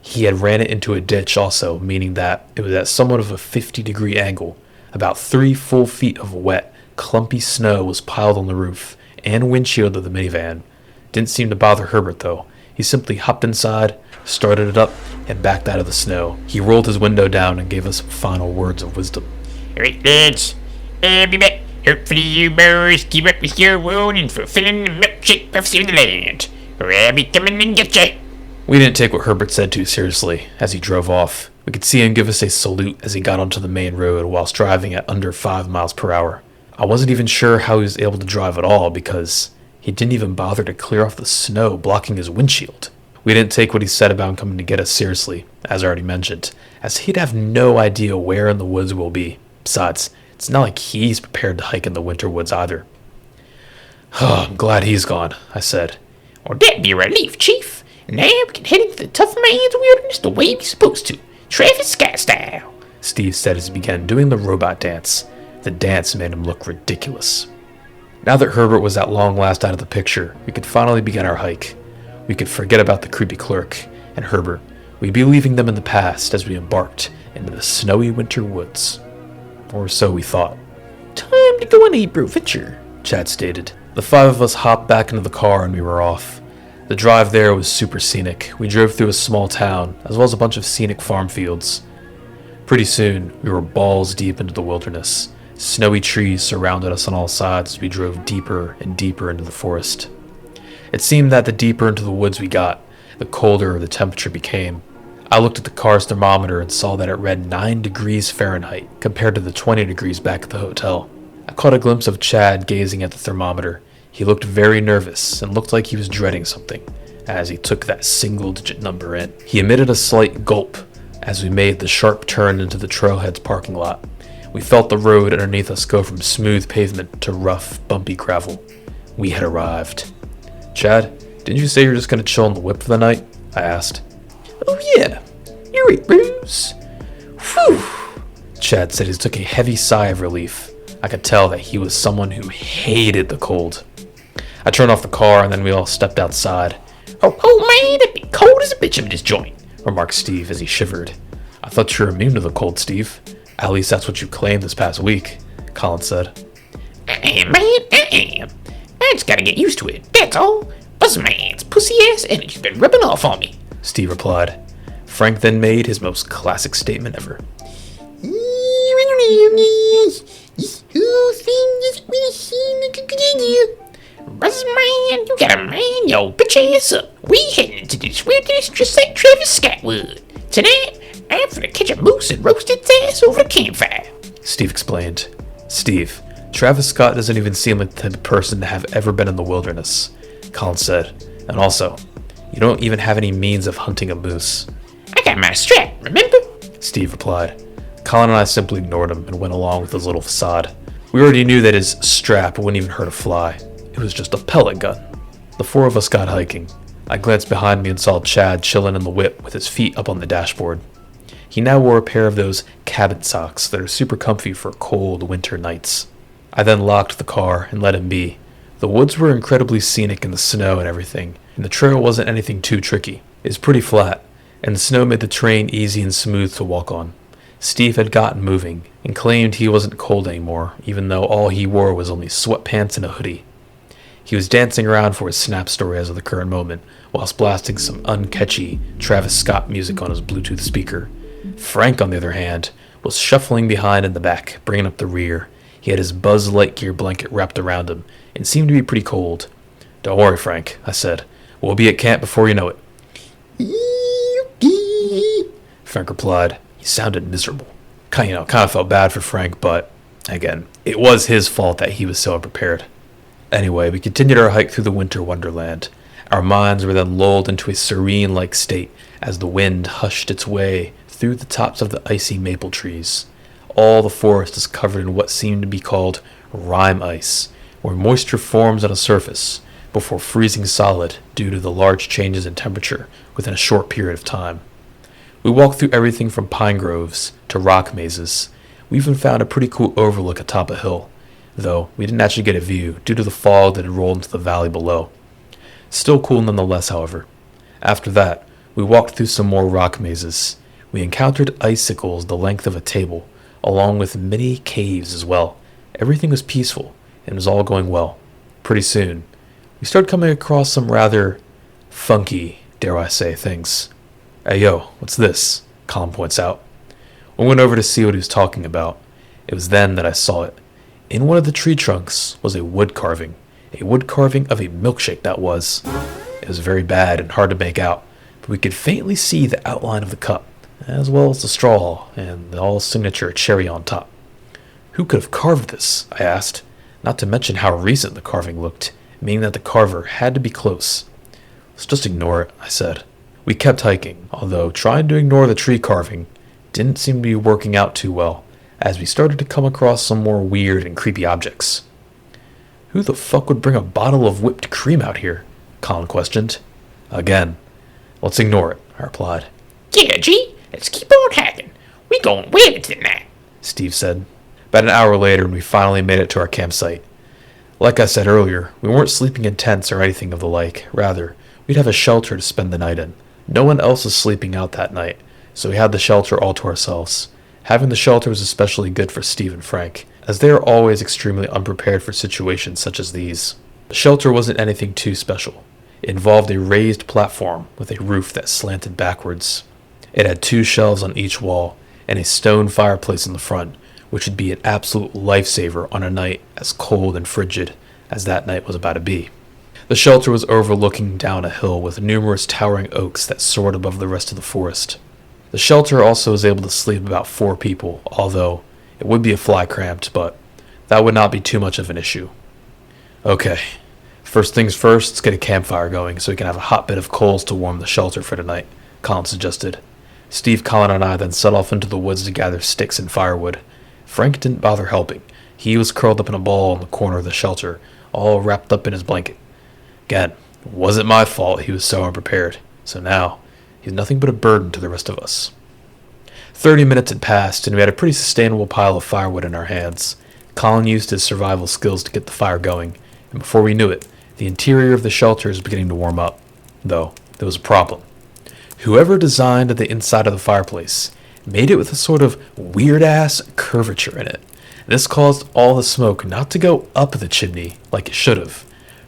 He had ran it into a ditch also, meaning that it was at somewhat of a 50-degree angle. About 3 full feet of wet, clumpy snow was piled on the roof and windshield of the minivan. Didn't seem to bother Herbert, though. He simply hopped inside, started it up, and backed out of the snow. He rolled his window down and gave us some final words of wisdom. "Alright, lads. I'll be back. Hopefully you boys keep up with your role in fulfilling the milkshake prophecy of the land, or I'll be coming and get ya." We didn't take what Herbert said too seriously. As he drove off, we could see him give us a salute as he got onto the main road whilst driving at under 5 miles per hour. I wasn't even sure how he was able to drive at all because he didn't even bother to clear off the snow blocking his windshield. We We didn't take what he said about coming to get us seriously, as I already mentioned, as he'd have no idea where in the woods we'll be. Besides, it's not like he's prepared to hike in the winter woods either. Oh, I'm glad he's gone, I said. Well, that'd be a relief, Chief. Now we can head into the tough man's wilderness the way we're supposed to. Travis Scott style. Steve said as he began doing the robot dance. The dance made him look ridiculous. Now that Herbert was at long last out of the picture, we could finally begin our hike. We could forget about the creepy clerk and Herbert. We'd be leaving them in the past as we embarked into the snowy winter woods. Or so we thought. Time to go on a venture, Chad stated. The five of us hopped back into the car and we were off. The drive there was super scenic. We drove through a small town, as well as a bunch of scenic farm fields. Pretty soon, we were balls deep into the wilderness. Snowy trees surrounded us on all sides as we drove deeper and deeper into the forest. It seemed that the deeper into the woods we got, the colder the temperature became. I looked at the car's thermometer and saw that it read 9 degrees Fahrenheit compared to the 20 degrees back at the hotel. I caught a glimpse of Chad gazing at the thermometer. He looked very nervous and looked like he was dreading something as he took that single-digit number in. He emitted a slight gulp as we made the sharp turn into the trailhead's parking lot. We felt the road underneath us go from smooth pavement to rough, bumpy gravel. We had arrived. Chad, didn't you say you were just going to chill on the whip for the night? I asked. Oh yeah, you're right, Bruce. Whew. Chad said he took a heavy sigh of relief. I could tell that he was someone who hated the cold. I turned off the car and then we all stepped outside. Oh man, it'd be cold as a bitch in this joint, remarked Steve as he shivered. I thought you were immune to the cold, Steve. At least that's what you claimed this past week, Colin said. I am, man, I am. I just gotta get used to it, that's all. Buzzman's pussy-ass energy's been rubbing off on me, Steve replied. Frank then made his most classic statement ever. This whole thing doesn't really seem like a good idea. Buzzman, you gotta man your bitch ass up. We heading into this wilderness just like Travis Scott would. Tonight, I'm finna catch a moose and roast its ass over the campfire, Steve explained. Steve, Travis Scott doesn't even seem like the type of person to have ever been in the wilderness, Colin said. And also, you don't even have any means of hunting a moose. I got my strap, remember? Steve replied. Colin and I simply ignored him and went along with his little facade. We already knew that his strap wouldn't even hurt a fly. It was just a pellet gun. The four of us got hiking. I glanced behind me and saw Chad chilling in the whip with his feet up on the dashboard. He now wore a pair of those cabin socks that are super comfy for cold winter nights. I then locked the car and let him be. The woods were incredibly scenic in the snow and everything, and the trail wasn't anything too tricky. It was pretty flat, and the snow made the terrain easy and smooth to walk on. Steve had gotten moving and claimed he wasn't cold anymore, even though all he wore was only sweatpants and a hoodie. He was dancing around for his snap story as of the current moment, whilst blasting some uncatchy Travis Scott music on his Bluetooth speaker. Frank, on the other hand, was shuffling behind in the back, bringing up the rear. He had his Buzz Lightyear blanket wrapped around him and seemed to be pretty cold. Don't worry, Frank, I said. We'll be at camp before you know it. Frank replied. He sounded miserable. Kind of felt bad for Frank, but again, it was his fault that he was so unprepared. Anyway, we continued our hike through the winter wonderland. Our minds were then lulled into a serene-like state as the wind hushed its way through the tops of the icy maple trees. All the forest is covered in what seemed to be called rime ice, where moisture forms on a surface before freezing solid due to the large changes in temperature within a short period of time. We walked through everything from pine groves to rock mazes. We even found a pretty cool overlook atop a hill, though we didn't actually get a view due to the fog that had rolled into the valley below. Still cool nonetheless, however. After that, we walked through some more rock mazes. We encountered icicles the length of a table, along with many caves as well. Everything was peaceful, and was all going well. Pretty soon, we started coming across some rather funky, dare I say, things. Hey yo, what's this? Colin points out. We went over to see what he was talking about. It was then that I saw it. In one of the tree trunks was a wood carving. A wood carving of a milkshake that was. It was very bad and hard to make out, but we could faintly see the outline of the cup, as well as the straw and the all-signature cherry on top. Who could have carved this? I asked, not to mention how recent the carving looked, meaning that the carver had to be close. Let's just ignore it, I said. We kept hiking, although trying to ignore the tree carving didn't seem to be working out too well, as we started to come across some more weird and creepy objects. Who the fuck would bring a bottle of whipped cream out here? Colin questioned. Again, let's ignore it, I replied. Yeah, G, let's keep on hacking. We going weird tonight, Steve said. About an hour later, we finally made it to our campsite. Like I said earlier, we weren't sleeping in tents or anything of the like. Rather, we'd have a shelter to spend the night in. No one else was sleeping out that night, so we had the shelter all to ourselves. Having the shelter was especially good for Steve and Frank, as they are always extremely unprepared for situations such as these. The shelter wasn't anything too special. It involved a raised platform with a roof that slanted backwards. It had 2 shelves on each wall and a stone fireplace in the front, which would be an absolute lifesaver on a night as cold and frigid as that night was about to be. The shelter was overlooking down a hill with numerous towering oaks that soared above the rest of the forest. The shelter also was able to sleep about 4 people, although it would be a fly cramped, but that would not be too much of an issue. Okay, first things first, let's get a campfire going so we can have a hot bit of coals to warm the shelter for tonight, Colin suggested. Steve, Colin, and I then set off into the woods to gather sticks and firewood. Frank didn't bother helping. He was curled up in a ball in the corner of the shelter, all wrapped up in his blanket. Again, it wasn't my fault he was so unprepared, so now he's nothing but a burden to the rest of us. 30 minutes had passed, and we had a pretty sustainable pile of firewood in our hands. Colin used his survival skills to get the fire going, and before we knew it, the interior of the shelter was beginning to warm up. Though, there was a problem. Whoever designed the inside of the fireplace made it with a sort of weird-ass curvature in it. This caused all the smoke not to go up the chimney like it should have,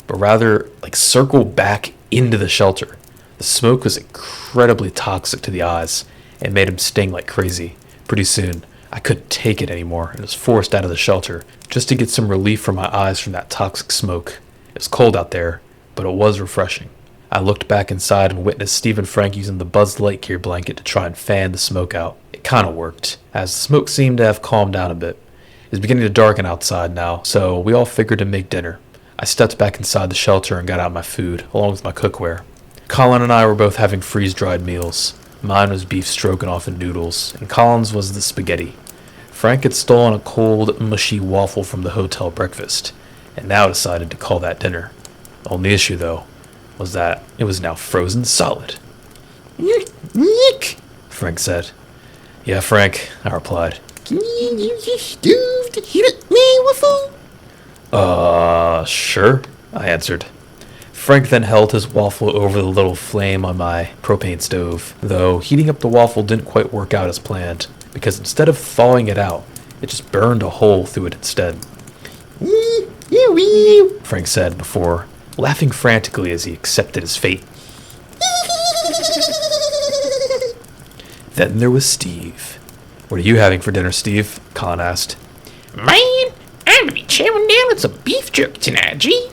but rather like circle back into the shelter. The smoke was incredibly toxic to the eyes and made him sting like crazy. Pretty soon, I couldn't take it anymore and was forced out of the shelter just to get some relief from my eyes from that toxic smoke. It was cold out there, but it was refreshing. I looked back inside and witnessed Steve and Frank using the Buzz Lightyear blanket to try and fan the smoke out. It kinda worked, as the smoke seemed to have calmed down a bit. It was beginning to darken outside now, so we all figured to make dinner. I stepped back inside the shelter and got out my food, along with my cookware. Colin and I were both having freeze-dried meals. Mine was beef stroganoff and noodles, and Colin's was the spaghetti. Frank had stolen a cold, mushy waffle from the hotel breakfast, and now decided to call that dinner. The only issue, though, was that it was now frozen solid. Nick, Frank said. Yeah, Frank, I replied. can you use your stove to heat up my waffle? Sure, I answered. Frank then held his waffle over the little flame on my propane stove, though heating up the waffle didn't quite work out as planned, because instead of thawing it out, it just burned a hole through it instead. Frank said before, laughing frantically as he accepted his fate. Then there was Steve. What are you having for dinner, Steve? Colin asked. Man, I'm gonna be chowing down on some beef jerky tonight, G.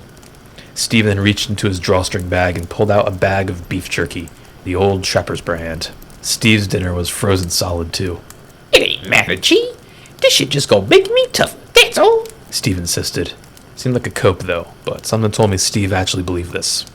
Steve then reached into his drawstring bag and pulled out a bag of beef jerky, the old Trapper's brand. Steve's dinner was frozen solid, too. It ain't matter, G. This shit just gonna make me tough, that's all. Steve insisted. Seemed like a cope, though, but something told me Steve actually believed this.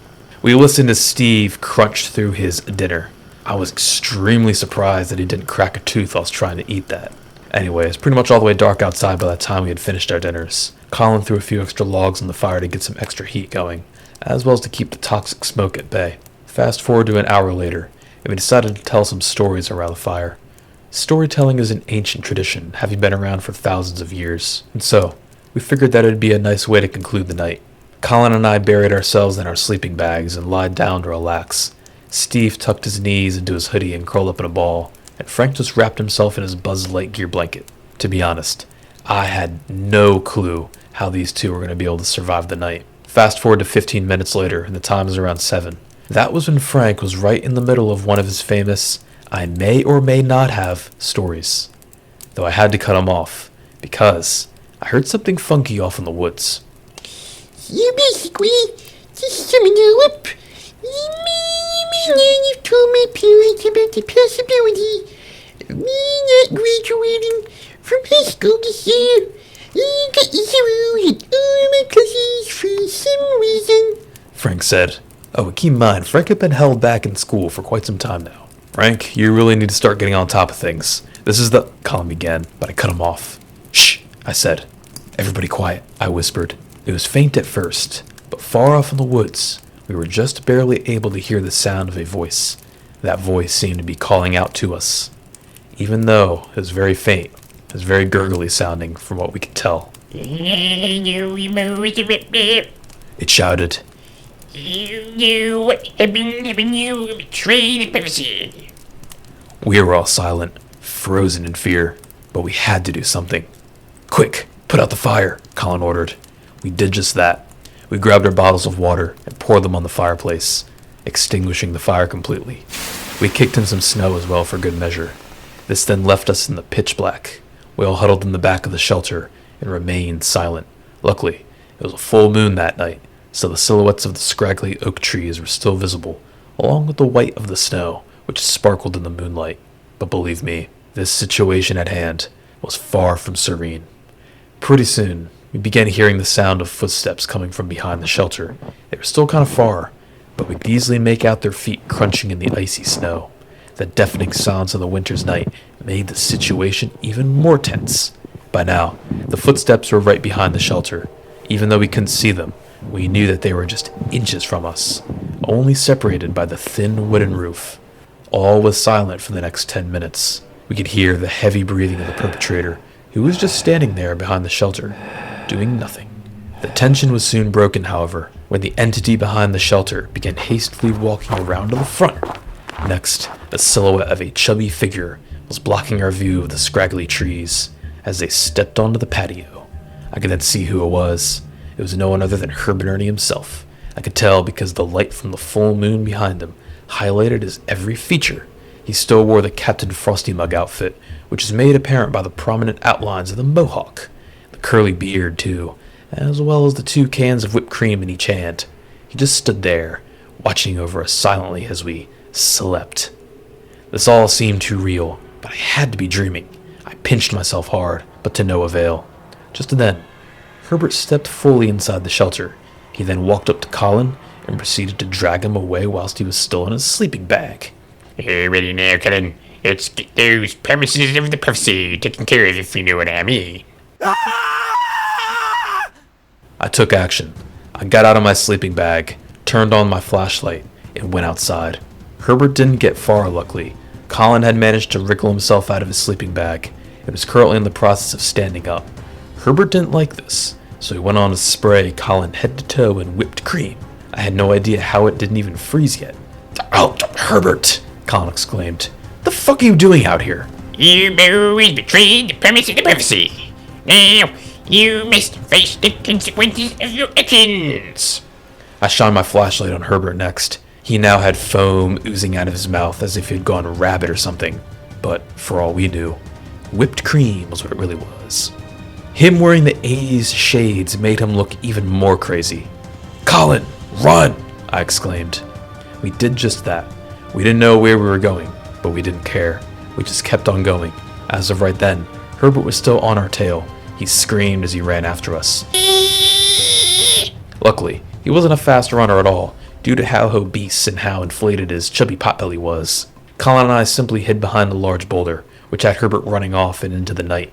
We listened as Steve crunched through his dinner. I was extremely surprised that he didn't crack a tooth whilst trying to eat that. Anyway, it's pretty much all the way dark outside by the time we had finished our dinners. Colin threw a few extra logs on the fire to get some extra heat going, as well as to keep the toxic smoke at bay. Fast forward to an hour later, and we decided to tell some stories around the fire. Storytelling is an ancient tradition, having been around for thousands of years, and so we figured that it would be a nice way to conclude the night. Colin and I buried ourselves in our sleeping bags and lied down to relax. Steve tucked his knees into his hoodie and curled up in a ball, and Frank just wrapped himself in his Buzz Lightyear blanket. To be honest, I had no clue how these two were going to be able to survive the night. Fast forward to 15 minutes later, and the time is around 7. That was when Frank was right in the middle of one of his famous I may or may not have stories. Though I had to cut him off, because I heard something funky off in the woods. You basically just summoned you up. You've told my parents about the possibility of me not graduating from high school this year. You got zeros and all my classes for some reason. Frank said. Oh, and keep in mind, Frank had been held back in school for quite some time now. Frank, you really need to start getting on top of things. This is the... Colin began, but I cut him off. Shh, I said. Everybody quiet, I whispered. It was faint at first, but far off in the woods, we were just barely able to hear the sound of a voice. That voice seemed to be calling out to us. Even though it was very faint, it was very gurgly sounding from what we could tell. It shouted. You have been betrayed the privacy. We were all silent, frozen in fear, but we had to do something. Quick, put out the fire, Colin ordered. We did just that. We grabbed our bottles of water and poured them on the fireplace, extinguishing the fire completely. We kicked in some snow as well for good measure. This then left us in the pitch black. We all huddled in the back of the shelter and remained silent. Luckily, it was a full moon that night, so the silhouettes of the scraggly oak trees were still visible, along with the white of the snow, which sparkled in the moonlight. But believe me, this situation at hand was far from serene. Pretty soon, we began hearing the sound of footsteps coming from behind the shelter. They were still kind of far, but we could easily make out their feet crunching in the icy snow. The deafening silence of the winter's night made the situation even more tense. By now, the footsteps were right behind the shelter. Even though we couldn't see them, we knew that they were just inches from us, only separated by the thin wooden roof. All was silent for the next 10 minutes. We could hear the heavy breathing of the perpetrator, who was just standing there behind the shelter, doing nothing. The tension was soon broken, however, when the entity behind the shelter began hastily walking around to the front. Next, the silhouette of a chubby figure was blocking our view of the scraggly trees as they stepped onto the patio. I could then see who it was. It was no one other than Herbert Ernie himself. I could tell because the light from the full moon behind him highlighted his every feature. He still wore the Captain Frosty mug outfit, which is made apparent by the prominent outlines of the mohawk, the curly beard too, as well as the 2 cans of whipped cream in each hand. He just stood there, watching over us silently as we slept. This all seemed too real, but I had to be dreaming. I pinched myself hard, but to no avail. Just then, Herbert stepped fully inside the shelter. He then walked up to Colin and proceeded to drag him away whilst he was still in his sleeping bag. Ready now, Colin. Let's get those premises of the prophecy taken care of, if you know what I mean. I took action. I got out of my sleeping bag, turned on my flashlight, and went outside. Herbert didn't get far, luckily. Colin had managed to wriggle himself out of his sleeping bag and was currently in the process of standing up. Herbert didn't like this, so he went on to spray Colin head to toe in whipped cream. I had no idea how it didn't even freeze yet. "Oh, Herbert!" Colin exclaimed. "The fuck are you doing out here?" You boys betrayed the premise of the prophecy. Now, you must face the consequences of your actions. I shined my flashlight on Herbert next. He now had foam oozing out of his mouth as if he had gone rabid or something. But, for all we knew, whipped cream was what it really was. Him wearing the A's shades made him look even more crazy. "Colin, run!" I exclaimed. We did just that. We didn't know where we were going, but we didn't care. We just kept on going. As of right then, Herbert was still on our tail. He screamed as he ran after us. Luckily, he wasn't a fast runner at all, due to how obese and how inflated his chubby potbelly was. Colin and I simply hid behind a large boulder, which had Herbert running off and into the night.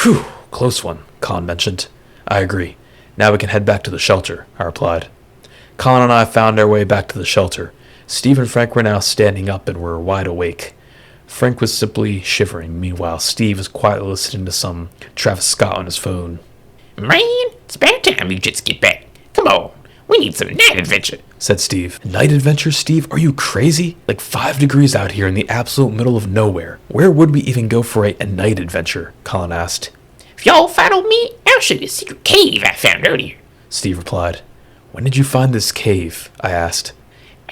"Whew, close one," Colin mentioned. "I agree. Now we can head back to the shelter," I replied. Colin and I found our way back to the shelter. Steve and Frank were now standing up and were wide awake. Frank was simply shivering. Meanwhile, Steve was quietly listening to some Travis Scott on his phone. Man, it's about time you just get back. Come on, we need some night adventure, said Steve. "Night adventure, Steve? Are you crazy? Like 5 degrees out here in the absolute middle of nowhere. Where would we even go for a night adventure?" Colin asked. If y'all follow me, I'll show you a secret cave I found earlier, Steve replied. "When did you find this cave?" I asked.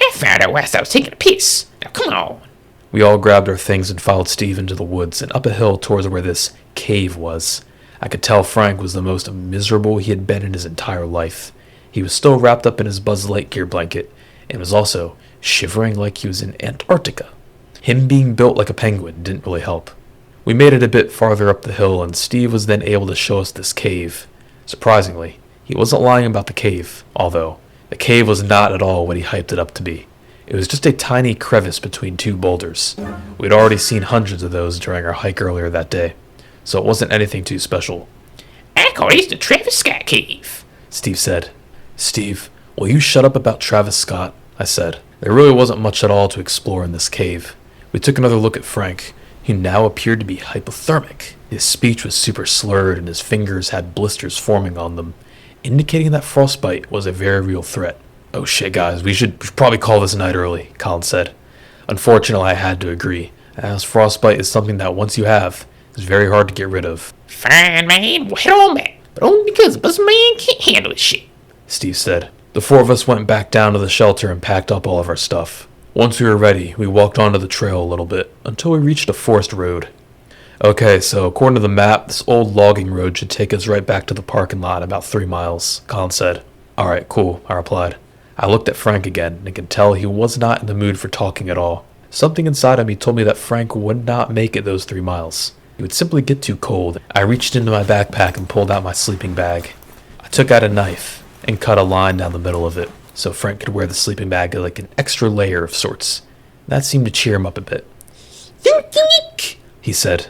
I found it whilst I was taking a piss. Now come on. We all grabbed our things and followed Steve into the woods and up a hill towards where this cave was. I could tell Frank was the most miserable he had been in his entire life. He was still wrapped up in his Buzz Lightyear blanket and was also shivering like he was in Antarctica. Him being built like a penguin didn't really help. We made it a bit farther up the hill and Steve was then able to show us this cave. Surprisingly, he wasn't lying about the cave, although The cave was not at all what he hyped it up to be. It was just a tiny crevice between two boulders. We'd already seen hundreds of those during our hike earlier that day, so it wasn't anything too special. I call this the Travis Scott Cave, Steve said. Steve, will you shut up about Travis Scott? I said. There really wasn't much at all to explore in this cave. We took another look at Frank, who now appeared to be hypothermic. His speech was super slurred and his fingers had blisters forming on them, indicating that frostbite was a very real threat. Oh shit, guys, we should probably call this a night early, Colin said. Unfortunately, I had to agree, as frostbite is something that once you have, is very hard to get rid of. Fine, man, we'll head on back. But only because the bus man can't handle this shit, Steve said. The four of us went back down to the shelter and packed up all of our stuff. Once we were ready, we walked onto the trail a little bit, until we reached a forest road. Okay, so according to the map, this old logging road should take us right back to the parking lot, about 3 miles, Colin said. Alright, cool, I replied. I looked at Frank again, and could tell he was not in the mood for talking at all. Something inside of me told me that Frank would not make it those 3 miles. He would simply get too cold. I reached into my backpack and pulled out my sleeping bag. I took out a knife and cut a line down the middle of it, so Frank could wear the sleeping bag like an extra layer of sorts. That seemed to cheer him up a bit. He said.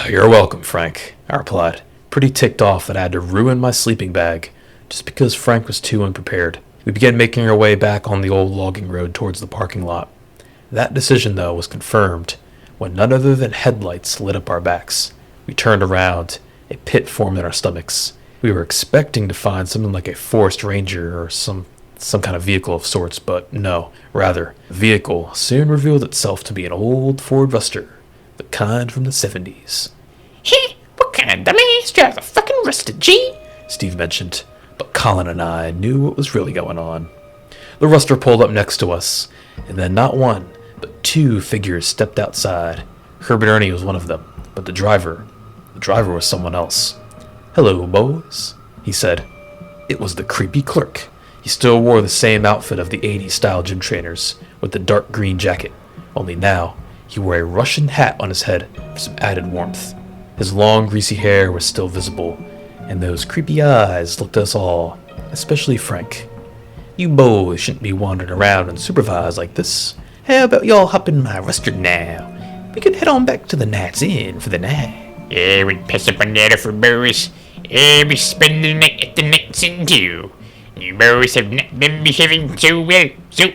You're welcome, Frank, I replied, pretty ticked off that I had to ruin my sleeping bag, just because Frank was too unprepared. We began making our way back on the old logging road towards the parking lot. That decision, though, was confirmed when none other than headlights lit up our backs. We turned around. A pit formed in our stomachs. We were expecting to find something like a forest ranger or some kind of vehicle of sorts, but no. Rather, the vehicle soon revealed itself to be an old Ford Ruster, the kind from the 70s. Heh, what kind of dumbass drives a fucking Ruster, G? Steve mentioned, but Colin and I knew what was really going on. The Ruster pulled up next to us, and then not one, but 2 figures stepped outside. Herbert Ernie was one of them, but the driver was someone else. Hello, boys, he said. It was the creepy clerk. He still wore the same outfit of the 80s style gym trainers, with the dark green jacket, only now he wore a Russian hat on his head for some added warmth. His long greasy hair was still visible, and those creepy eyes looked at us all, especially Frank. You boys shouldn't be wandering around unsupervised like this. How about y'all hop in my Ruster now? We could head on back to the Knight's Inn for the night. Yeah, we'd pass up on that for boys. Yeah, we spend the night at the Knight's Inn too. You boys have not been behaving so well, so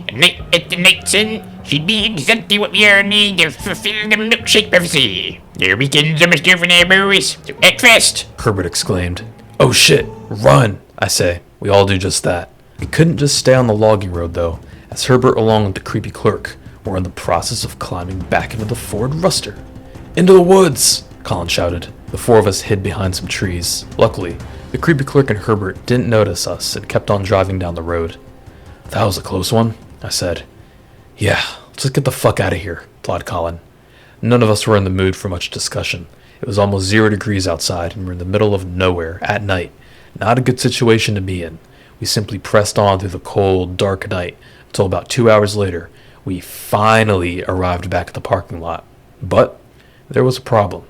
a night at the Knight's Inn should be exactly what we are need to fulfill the milkshake prophecy. Your weekends are much different now, boys, so act fast. Herbert exclaimed. Oh shit, run, I say. We all do just that. We couldn't just stay on the logging road though, as Herbert along with the creepy clerk were in the process of climbing back into the Ford Ruster. Into the woods, Colin shouted. The 4 of us hid behind some trees. Luckily, the creepy clerk and Herbert didn't notice us and kept on driving down the road. That was a close one, I said. Yeah, let's just get the fuck out of here, replied Colin. None of us were in the mood for much discussion. It was almost 0 degrees outside and we're in the middle of nowhere, at night. Not a good situation to be in. We simply pressed on through the cold, dark night until about 2 hours later, we finally arrived back at the parking lot. But there was a problem.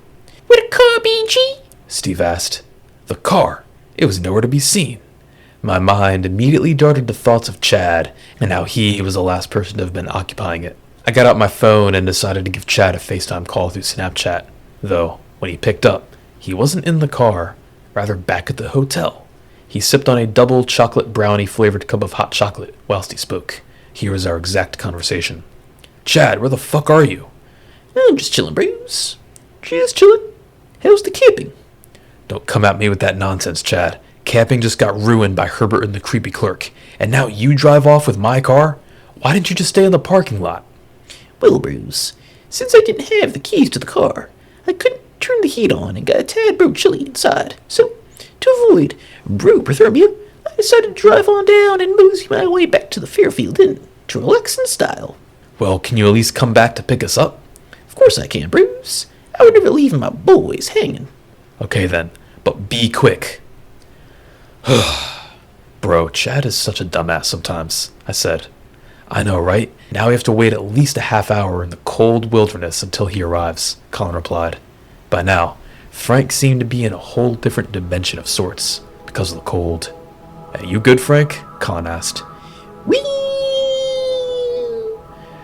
Where'd the car be, G? Steve asked. The car. It was nowhere to be seen. My mind immediately darted to thoughts of Chad and how he was the last person to have been occupying it. I got out my phone and decided to give Chad a FaceTime call through Snapchat. Though, when he picked up, he wasn't in the car, rather back at the hotel. He sipped on a double chocolate brownie flavored cup of hot chocolate whilst he spoke. Here was our exact conversation. Chad, where the fuck are you? I'm just chilling, bros. Just chilling. How's the camping? Don't come at me with that nonsense, Chad. Camping just got ruined by Herbert and the creepy clerk, and now you drive off with my car? Why didn't you just stay in the parking lot? Well, bros, since I didn't have the keys to the car, I couldn't turn the heat on and got a tad bro chilly inside. So, to avoid bro-hypothermia, I decided to drive on down and mosey my way back to the Fairfield Inn to relax in style. Well, can you at least come back to pick us up? Of course I can, bros. I would never leave my boys hanging. Okay then, but be quick. Bro, Chad is such a dumbass sometimes, I said. I know, right? Now we have to wait at least a half hour in the cold wilderness until he arrives, Colin replied. By now, Frank seemed to be in a whole different dimension of sorts because of the cold. Hey, you good, Frank? Colin asked. Whee!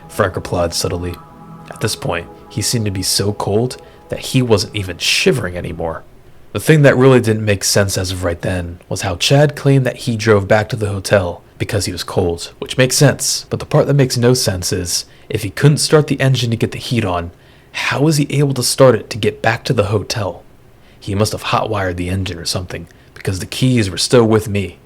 Frank replied subtly. At this point, he seemed to be so cold that he wasn't even shivering anymore. The thing that really didn't make sense as of right then was how Chad claimed that he drove back to the hotel because he was cold, which makes sense, but the part that makes no sense is, if he couldn't start the engine to get the heat on, how was he able to start it to get back to the hotel? He must have hotwired the engine or something, because the keys were still with me.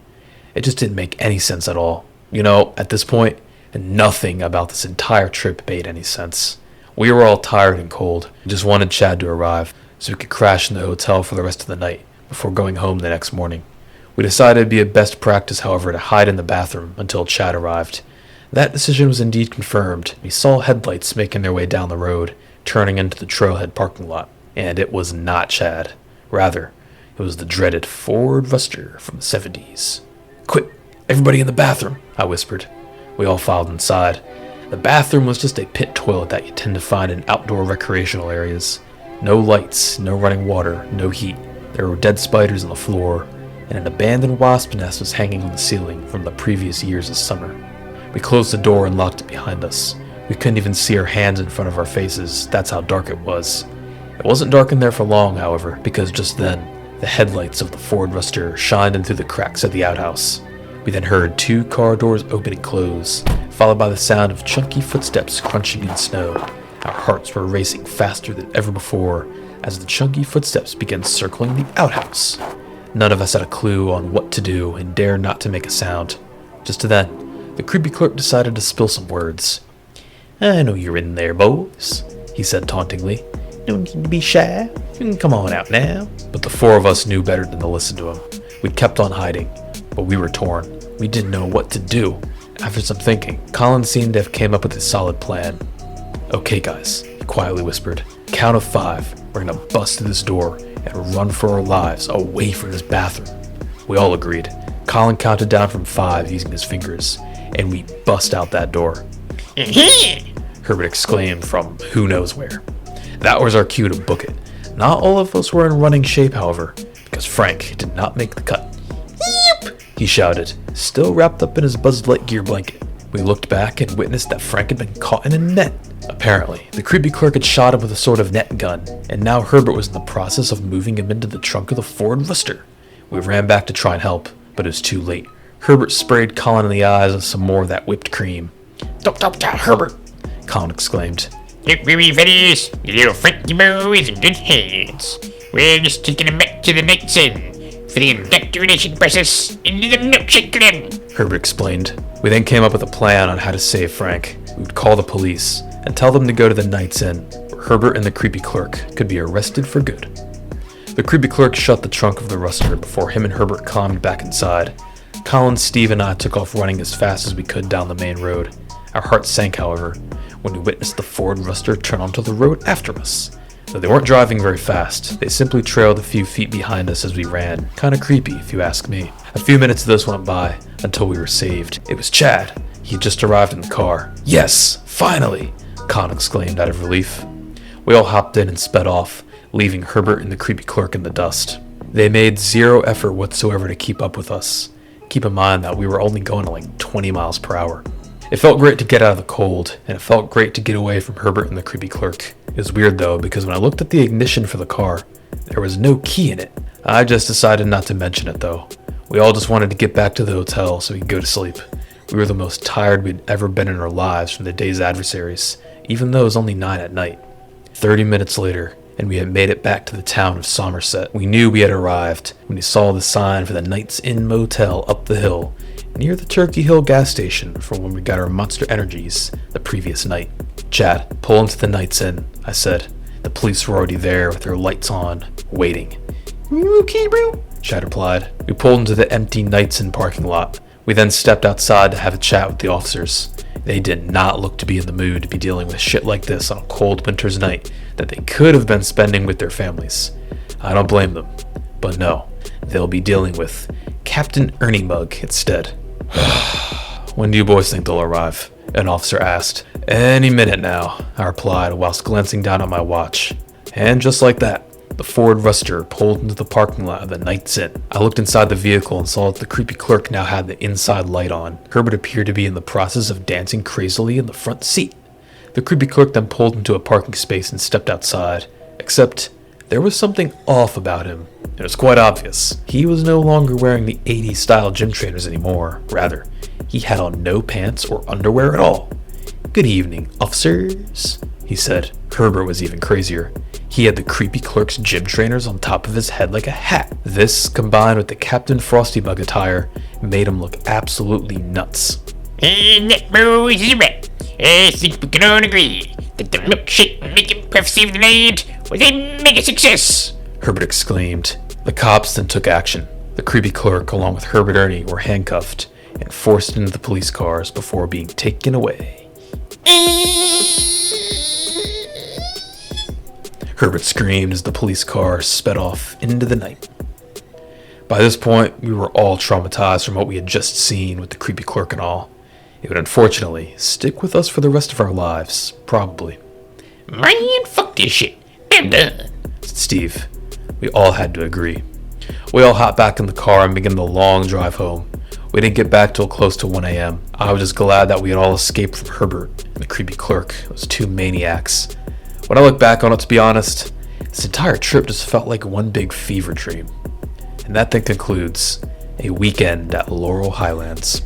It just didn't make any sense at all. You know, at this point, nothing about this entire trip made any sense. We were all tired and cold, and just wanted Chad to arrive, so we could crash in the hotel for the rest of the night, before going home the next morning. We decided it'd be a best practice, however, to hide in the bathroom until Chad arrived. That decision was indeed confirmed. We saw headlights making their way down the road, turning into the Trailhead parking lot. And it was not Chad. Rather, it was the dreaded Ford Ruster from the 70s. "Quick, everybody in the bathroom," I whispered. We all filed inside. The bathroom was just a pit toilet that you tend to find in outdoor recreational areas. No lights, no running water, no heat. There were dead spiders on the floor, and an abandoned wasp nest was hanging on the ceiling from the previous years' summer. We closed the door and locked it behind us. We couldn't even see our hands in front of our faces, that's how dark it was. It wasn't dark in there for long, however, because just then, the headlights of the Ford Ruster shined in through the cracks of the outhouse. We then heard 2 car doors open and close, followed by the sound of chunky footsteps crunching in snow. Our hearts were racing faster than ever before as the chunky footsteps began circling the outhouse. None of us had a clue on what to do and dared not to make a sound. Just then, the creepy clerk decided to spill some words. "I know you're in there, boys," he said tauntingly. "No need to be shy. You can come on out now." But the 4 of us knew better than to listen to him. We'd kept on hiding, but we were torn. We didn't know what to do. After some thinking, Colin seemed to have came up with a solid plan. "Okay, guys," he quietly whispered. "Count of 5. We're gonna bust through this door and run for our lives away from this bathroom." We all agreed. Colin counted down from 5 using his fingers, and we bust out that door. Herbert exclaimed from who knows where. That was our cue to book it. Not all of us were in running shape, however, because Frank did not make the cut. "Yep!" he shouted, still wrapped up in his Buzz Lightyear blanket. We looked back and witnessed that Frank had been caught in a net. Apparently, the creepy clerk had shot him with a sort of net gun, and now Herbert was in the process of moving him into the trunk of the Ford Ruster. We ran back to try and help, but it was too late. Herbert sprayed Colin in the eyes with some more of that whipped cream. Stop, Herbert!" Colin exclaimed. "Don't worry, fellas. The little Frankie boy is in good hands. We're just taking him back to the Night's Inn for the indoctrination process into the milkshake club," Herbert explained. We then came up with a plan on how to save Frank. We would call the police and tell them to go to the Night's Inn, where Herbert and the creepy clerk could be arrested for good. The creepy clerk shut the trunk of the Ruster before him and Herbert climbed back inside. Colin, Steve, and I took off running as fast as we could down the main road. Our hearts sank, however, when we witnessed the Ford Ruster turn onto the road after us. Though they weren't driving very fast, they simply trailed a few feet behind us as we ran. Kinda creepy, if you ask me. A few minutes of this went by, until we were saved. It was Chad. He had just arrived in the car. "Yes, finally!" Colin exclaimed out of relief. We all hopped in and sped off, leaving Herbert and the creepy clerk in the dust. They made zero effort whatsoever to keep up with us. Keep in mind that we were only going at like 20 miles per hour. It felt great to get out of the cold, and it felt great to get away from Herbert and the creepy clerk. It was weird though, because when I looked at the ignition for the car, there was no key in it. I just decided not to mention it though. We all just wanted to get back to the hotel so we could go to sleep. We were the most tired we'd ever been in our lives from the day's adversaries, even though it was only 9 at night. 30 minutes later, and we had made it back to the town of Somerset. We knew we had arrived when we saw the sign for the Night's Inn Motel up the hill, near the Turkey Hill gas station from when we got our Monster Energies the previous night. "Chad, pull into the Night's Inn," I said. The police were already there with their lights on, waiting. "Okay, bro," Chad replied. We pulled into the empty Night's Inn parking lot. We then stepped outside to have a chat with the officers. They did not look to be in the mood to be dealing with shit like this on a cold winter's night that they could have been spending with their families. I don't blame them. But no, they'll be dealing with Captain Ernie Mug instead. "When do you boys think they'll arrive?" an officer asked. "Any minute now," I replied whilst glancing down at my watch. And just like that, The Ford Ruster pulled into the parking lot of the Knight's Inn. I looked inside the vehicle and saw that the creepy clerk now had the inside light on. Herbert appeared to be in the process of dancing crazily in the front seat. The creepy clerk then pulled into a parking space and stepped outside. Except, there was something off about him. It was quite obvious. He was no longer wearing the 80s style gym trainers anymore. Rather, he had on no pants or underwear at all. "Good evening, officers," he said. Herbert was even crazier. He had the creepy clerk's gym trainers on top of his head like a hat. This, combined with the Captain Frosty Bug attire, made him look absolutely nuts. And that, boys, is a wrap. I think we can all agree that the milkshake making prophecy of the night was a mega success. Herbert exclaimed. The cops then took action. The creepy clerk, along with Herbert and Ernie, were handcuffed and forced into the police cars before being taken away. Herbert screamed as the police car sped off into the night. By this point, we were all traumatized from what we had just seen with the creepy clerk and all. It would unfortunately stick with us for the rest of our lives, probably. Man, fuck this shit. I'm done, said Steve. We all had to agree. We all hopped back in the car and began the long drive home. We didn't get back till close to 1 a.m. I was just glad that we had all escaped from Herbert and the creepy clerk, those two maniacs. When I look back on it, to be honest, this entire trip just felt like one big fever dream. And that then concludes a weekend at Laurel Highlands.